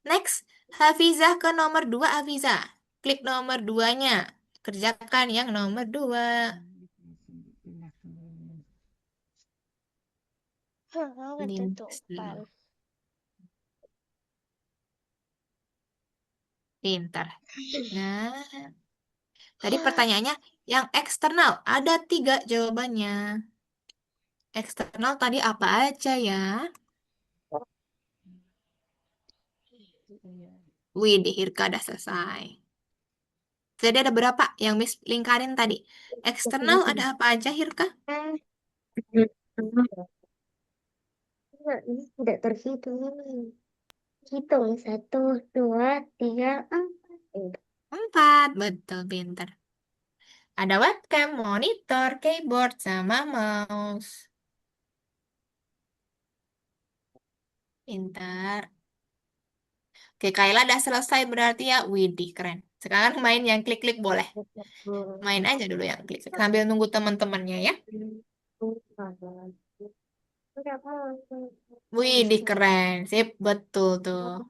Next, Hafizah ke nomor 2 Hafizah. Klik nomor 2-nya. Kerjakan yang nomor 2. Lintas dulu. Pintar. Nah, tadi pertanyaannya yang eksternal. Ada 3 jawabannya. Eksternal tadi apa aja ya? Iya. Wih, di Hirka udah selesai. Jadi ada berapa yang Miss lingkarin tadi? Eksternal ada apa aja, Hirka? Ini tidak terhitung. Hitung 1, 2, 3, 4. 4, betul, pinter. Ada webcam, monitor, keyboard, sama mouse. Pinter. Oke, Kayla udah selesai berarti ya. Widih, keren. Sekarang main yang klik-klik boleh. Main aja dulu yang klik-klik. Sambil nunggu teman-temannya ya. Widih, keren. Sip, betul tuh.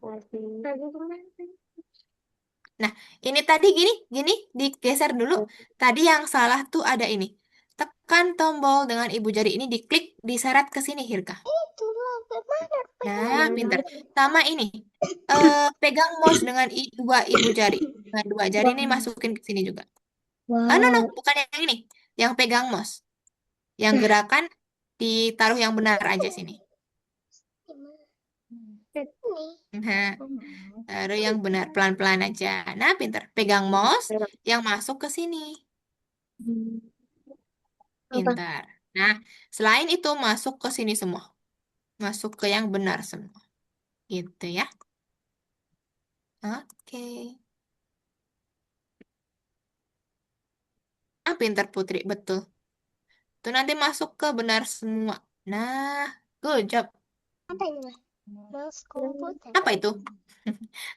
Nah, ini tadi gini, gini, digeser dulu. Tadi yang salah tuh ada ini. Tekan tombol dengan ibu jari ini diklik, diseret ke sini, Hirka. Nah, pinter. Sama ini. Pegang mouse dengan dua ibu jari. Nah, dua jari ini masukin ke sini juga. Ah, no, no, Wow. bukan yang ini. Yang pegang mouse. Yang gerakan ditaruh yang benar aja sini. Hmm. Nah, Kok mau? taruh yang benar, pelan-pelan aja. Nah, pinter. Pegang mouse, yang masuk ke sini. Apa? Pintar. Nah, selain itu masuk ke sini semua. Masuk ke yang benar semua. Gitu ya. Oke. Ah, pintar Putri. Betul. Itu nanti masuk ke benar semua. Nah, good job. Apa ini, Mas? Mouse komputer. Apa itu?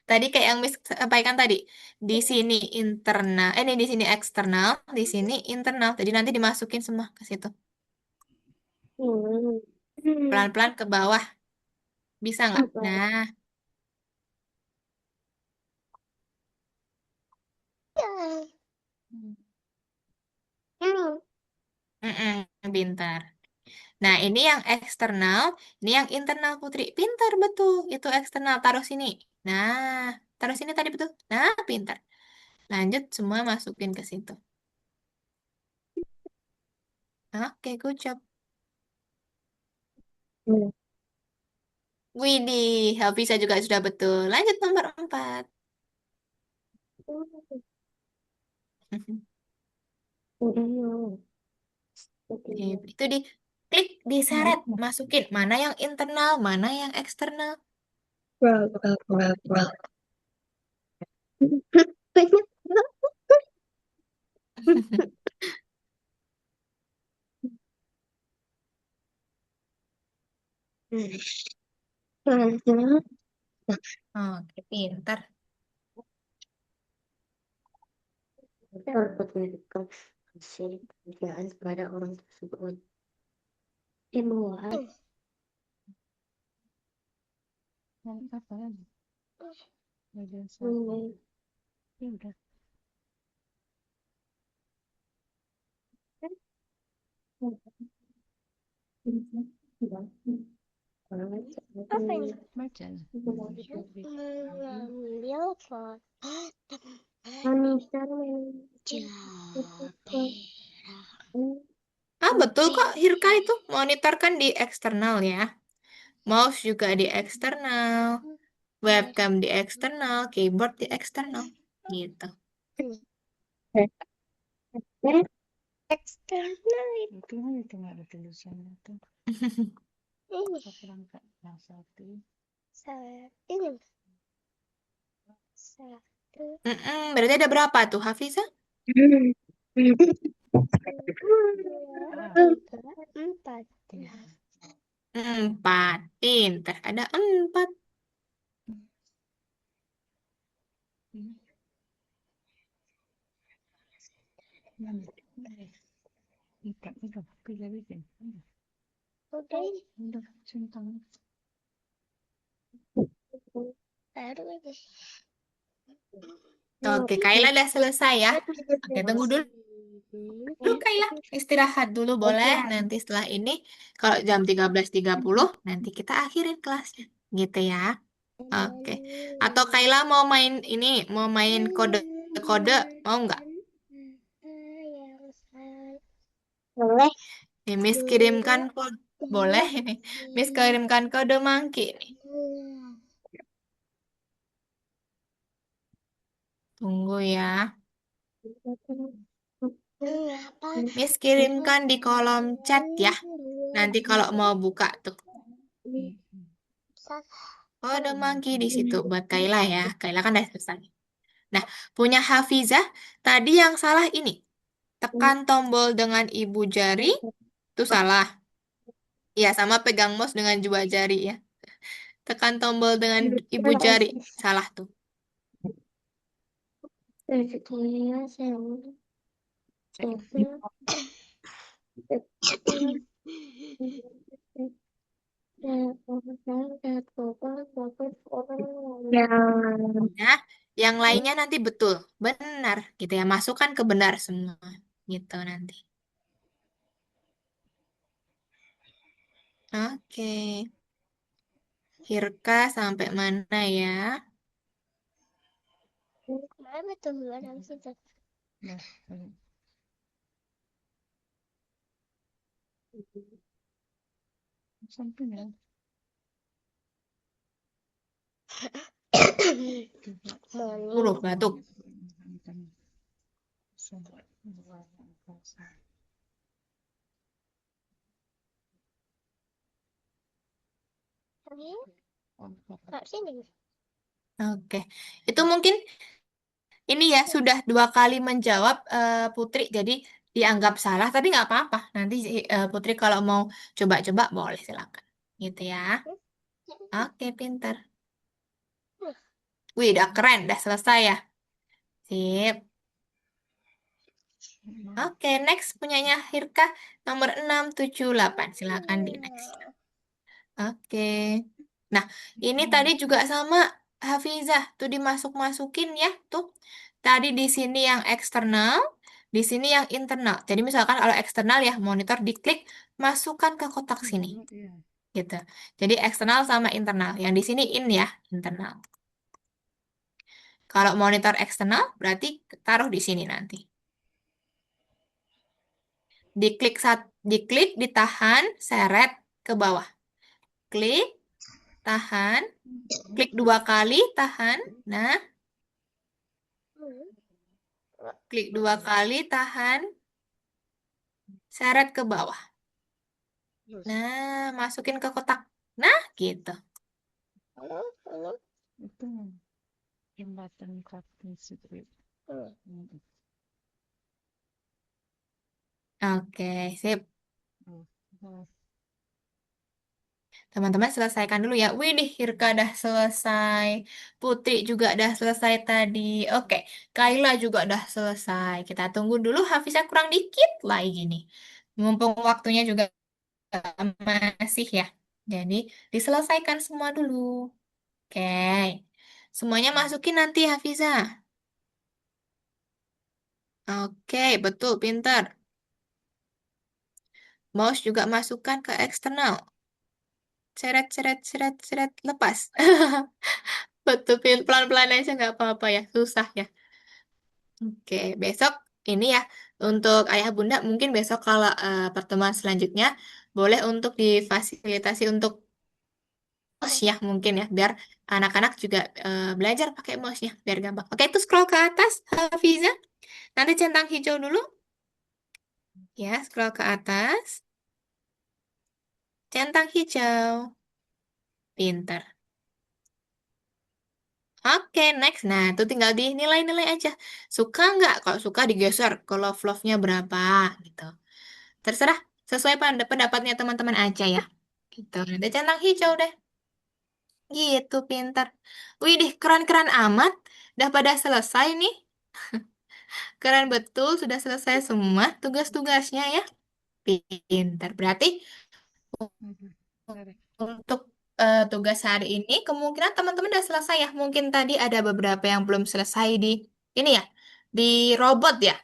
Tadi kayak yang Miss sampaikan tadi. Di sini internal, ini di sini eksternal, di sini internal. Jadi nanti dimasukin semua ke situ. Hmm. Hmm. Pelan-pelan ke bawah. Bisa nggak? Apa? Nah, Hmm. Ini. pintar. Nah, ini yang eksternal, ini yang internal Putri. Pintar betul. Itu eksternal, taruh sini. Nah, taruh sini tadi betul. Nah, pintar. Lanjut semua masukin ke situ. Oke, good job. Hmm. Widih, Hafiza juga sudah betul. Lanjut nomor 4. Hmm. Itu di klik, diseret, masukin. Mana yang internal, mana yang eksternal. Wow, wow, wow, wow. Banyak banget. Nah, Oke, pintar. kita harus memberikan hasil pekerjaan kepada orang tersebut. Dibuat. Yang apa lagi? Bagian satu. Hmm. Ya udah. Apa ini? Baca. Mengambil foto monitor menjadi Ah, betul kok, Hirka itu. Monitor kan di eksternal ya. Mouse juga di eksternal. Webcam di eksternal. Keyboard di eksternal. Gitu. eksternal Itu kan itu nggak ada tulisannya tuh. ini Perangkat yang satu. ini satu Berarti ada berapa tuh, Hafiza? Ah, 2, 3, 4. tiga. 4. Pinter. Ada 4. Ini. Mana? Ikat itu. Pilih bikin. Udah ini Udah. Centang. baru ini. Oke, Kaila udah selesai ya. Oke, tunggu dulu. Kaila. Istirahat dulu boleh. Nanti setelah ini, kalau jam 13.30 nanti kita akhirin kelasnya. Gitu ya. Oke. Atau Kaila mau main ini, mau main kode-kode, mau nggak? Boleh. Nih, Miss kirimkan kode. Boleh ini. Miss kirimkan kode Monkey nih. Tunggu ya. Miss kirimkan di kolom chat ya. Nanti kalau mau buka tuh. Kode Monkey di situ buat Kaila ya. Kaila kan udah selesai. Nah, punya Hafizah, tadi yang salah ini. Tekan tombol dengan ibu jari, itu salah. Ya, sama pegang mouse dengan dua jari ya. Tekan tombol dengan ibu jari, salah tuh. Nah, yang lainnya nanti betul, benar gitu ya. Masukkan ke benar semua gitu nanti. Oke, Hirka sampai mana ya? Nah, eh, sampai ya. Huruf batuk. Oke, itu mungkin ini ya sudah dua kali menjawab Putri, jadi dianggap salah, tapi nggak apa-apa. Nanti Putri kalau mau coba-coba boleh silakan, gitu ya. Oke, pinter. Wih, udah keren, udah selesai ya. Sip. Oke, next punyanya Hirka nomor 678. Silakan di next. Oke. Nah, ini tadi juga sama Hafizah. Tuh dimasuk-masukin ya. Tuh. Tadi di sini yang eksternal, di sini yang internal. Jadi misalkan kalau eksternal ya monitor diklik, masukkan ke kotak sini. Iya. Gitu. Jadi eksternal sama internal. Yang di sini in ya, internal. Kalau monitor eksternal berarti taruh di sini nanti. Diklik, ditahan, seret ke bawah. Klik, tahan, klik dua kali, tahan. Nah, klik dua kali, tahan, seret ke bawah. Terus Nah, masukin ke kotak. Nah, gitu. itu jembatan Kartini Street. Oke, sip. Nah, Teman-teman selesaikan dulu ya. Widih, Hirka udah selesai. Putri juga udah selesai tadi. Oke, Kaila juga udah selesai. Kita tunggu dulu, Hafizah kurang dikit lagi nih. Mumpung waktunya juga masih ya. Jadi, diselesaikan semua dulu. Oke. Semuanya masukin nanti, Hafizah. Oke, betul, pintar. Mouse juga masukkan ke eksternal. Seret, seret, seret, seret, lepas. Betul, pelan-pelan aja nggak apa-apa ya. Susah ya. Oke, besok ini ya. Untuk ayah bunda, mungkin besok kalau pertemuan selanjutnya, boleh untuk difasilitasi untuk mouse ya mungkin ya. Biar anak-anak juga belajar pakai mouse-nya. Biar gampang. Oke, itu scroll ke atas, Hafiza. Nanti centang hijau dulu. Ya, scroll ke atas. Centang hijau. Pinter. Oke, next. Nah, itu tinggal dinilai-nilai aja. Suka nggak? Kalau suka digeser ke love-love-nya berapa gitu. Terserah, sesuai pendapatnya teman-teman aja ya. Gitu. Nanti centang hijau deh. Gitu, pinter. Widih, keren-keren amat. Udah pada selesai nih. Keren betul, sudah selesai semua tugas-tugasnya ya. Pinter. Berarti dari untuk tugas hari ini kemungkinan teman-teman udah selesai ya. Mungkin tadi ada beberapa yang belum selesai di ini ya, di robot ya.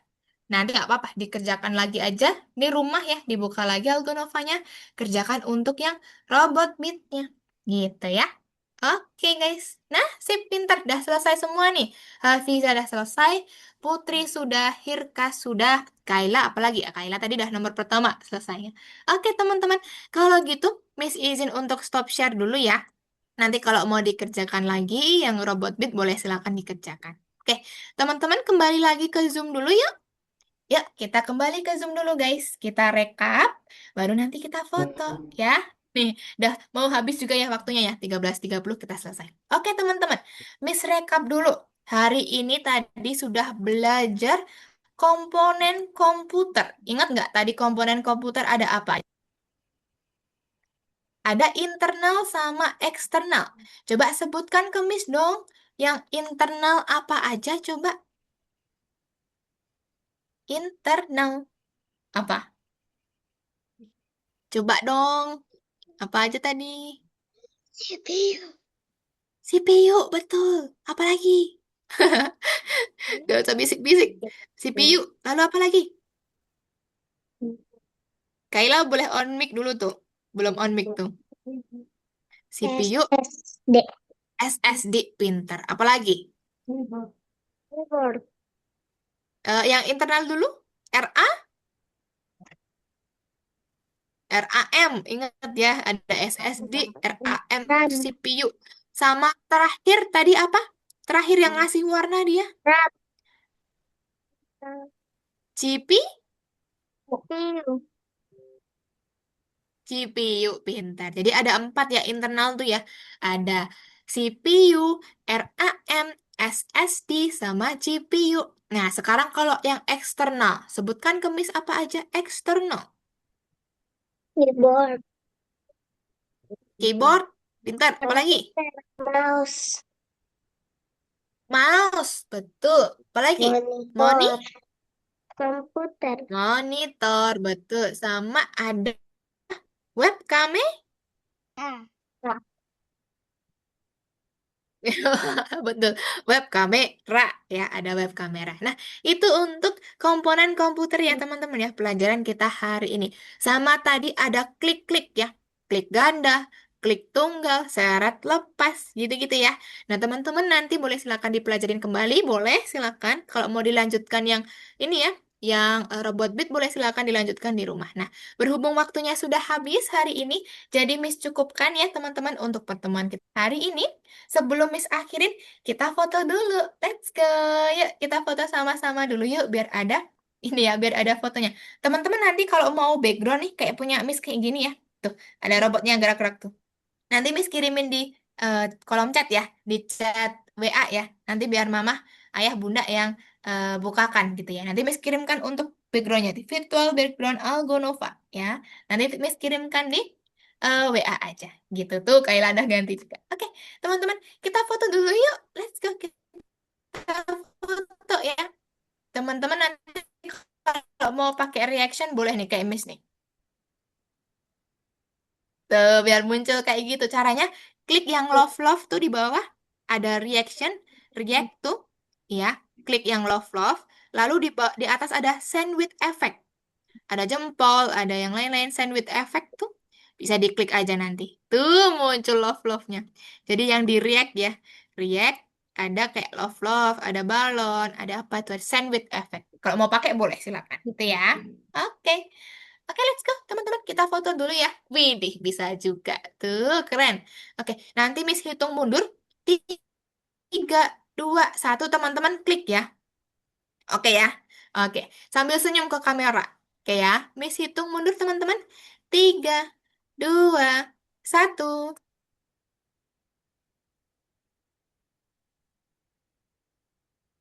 Nanti nggak apa-apa, dikerjakan lagi aja di rumah ya, dibuka lagi Algonovanya, kerjakan untuk yang robot meet-nya. Gitu ya. Oke guys. Nah, sip pinter. Dah selesai semua nih. Hafiza sudah selesai. Putri sudah. Hirka sudah. Kaila apalagi ya? Kaila tadi dah nomor pertama selesainya. Oke teman-teman. Kalau gitu, Miss izin untuk stop share dulu ya. Nanti kalau mau dikerjakan lagi yang robot beat boleh silakan dikerjakan. Oke, teman-teman kembali lagi ke Zoom dulu ya. Yuk, kita kembali ke Zoom dulu guys. Kita rekap, baru nanti kita foto ya. Nih, udah mau habis juga ya waktunya ya. 13.30 kita selesai. Oke teman-teman, Miss rekap dulu. Hari ini tadi sudah belajar komponen komputer. Ingat nggak tadi komponen komputer ada apa? Ada internal sama eksternal. Coba sebutkan ke Miss dong. Yang internal apa aja coba? Internal apa? Coba dong. Apa aja tadi? CPU. CPU, betul. Apa lagi? Gak usah bisik-bisik. CPU. Lalu apa lagi? Kayla boleh on mic dulu tuh. Belum on mic tuh. CPU, SSD. SSD, pinter. Apa lagi? Keyboard. Yang internal dulu? RA, RAM. Ingat ya, ada SSD, RAM, RAM. CPU. Sama terakhir tadi apa? Terakhir yang ngasih warna dia? RAM. GP? CPU. CPU pintar. Jadi ada 4 ya internal tuh ya. Ada CPU, RAM, SSD, sama GPU. Nah, sekarang kalau yang eksternal, sebutkan ke Miss apa aja eksternal. Keyboard. Keyboard, pintar. Apalagi? Komputer. Mouse. Mouse, betul. Apalagi? Moni? Monitor. Komputer. Monitor, betul. Sama ada webcam. Ah. Nah, Betul, web kamera ya, ada web kamera. Nah, itu untuk komponen komputer ya teman-teman ya, pelajaran kita hari ini. Sama tadi ada klik-klik ya, klik ganda, klik tunggal, syarat lepas, gitu-gitu ya. Nah, teman-teman nanti boleh silakan dipelajarin kembali, boleh silakan. Kalau mau dilanjutkan yang ini ya, yang robot beat boleh silakan dilanjutkan di rumah. Nah, berhubung waktunya sudah habis hari ini, jadi Miss cukupkan ya teman-teman untuk pertemuan kita hari ini. Sebelum Miss akhirin, kita foto dulu. Let's go. Yuk, kita foto sama-sama dulu yuk biar ada ini ya, biar ada fotonya. Teman-teman nanti kalau mau background nih kayak punya Miss kayak gini ya. Tuh, ada robotnya gerak-gerak tuh. Nanti Miss kirimin di kolom chat ya, di chat WA ya. Nanti biar Mama, Ayah, Bunda yang bukakan gitu ya. Nanti Miss kirimkan untuk backgroundnya di virtual background Algonova ya. Nanti Miss kirimkan di WA aja gitu tuh. Kayak ada ganti juga. Oke, teman-teman, kita foto dulu yuk. Let's go kita foto ya. Teman-teman nanti kalau mau pakai reaction boleh nih kayak Miss nih. Tuh, biar muncul kayak gitu. Caranya klik yang love-love tuh di bawah. Ada reaction, react tuh. Ya, klik yang love-love. Lalu di atas ada send with effect. Ada jempol, ada yang lain-lain send with effect tuh. Bisa diklik aja nanti. Tuh muncul love-love-nya. Jadi yang di react ya. React, ada kayak love-love, ada balon, ada apa tuh, send with effect. Kalau mau pakai boleh silakan. Itu ya. Oke. Oke, let's go, teman-teman. Kita foto dulu ya. Widih, bisa juga. Tuh, keren. Oke, nanti Miss hitung mundur. 3, 2, 1, teman-teman klik ya. Oke ya. Oke, sambil senyum ke kamera. Oke ya. Miss hitung mundur, teman-teman. 3, 2, 1.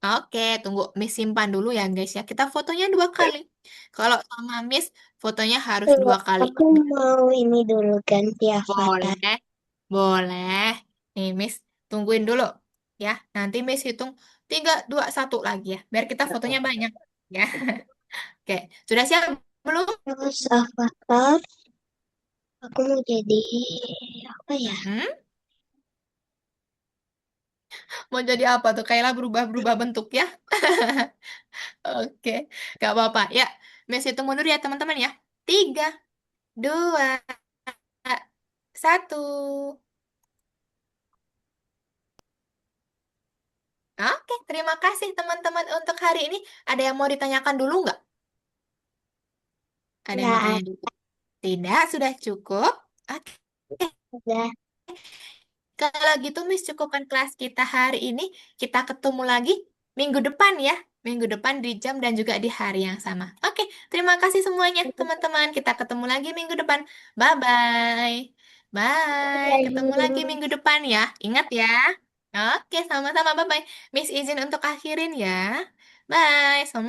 Oke, tunggu. Miss simpan dulu ya, guys ya. Kita fotonya 2 kali. Kalau sama Miss, fotonya harus tunggu, 2 kali. aku mau ini dulu ganti avatar. Boleh. Boleh. Nih, Miss, tungguin dulu. Ya, nanti Miss hitung 3, 2, 1 lagi ya. Biar kita fotonya banyak. Ya. Oke, sudah siap belum? Terus avatar, aku mau jadi apa ya? Mm-mm. Mau jadi apa tuh? Kayaklah berubah-berubah bentuk ya. Oke, gak apa-apa. Ya, Miss hitung mundur ya teman-teman ya. 3, 2, 1. Oke, terima kasih teman-teman untuk hari ini. Ada yang mau ditanyakan dulu nggak? Ada yang mau tanya Nggak dulu? Tidak, sudah cukup. Oke. ada. Kalau gitu, Miss, cukupkan kelas kita hari ini. Kita ketemu lagi minggu depan ya. Minggu depan di jam dan juga di hari yang sama. Oke, terima kasih semuanya, teman-teman. Kita ketemu lagi minggu depan. Bye-bye. Bye. Ketemu lagi Lagi. minggu depan ya. Ingat ya. Oke, sama-sama. Bye-bye. Miss izin untuk akhirin ya. Bye. Assalamualaikum.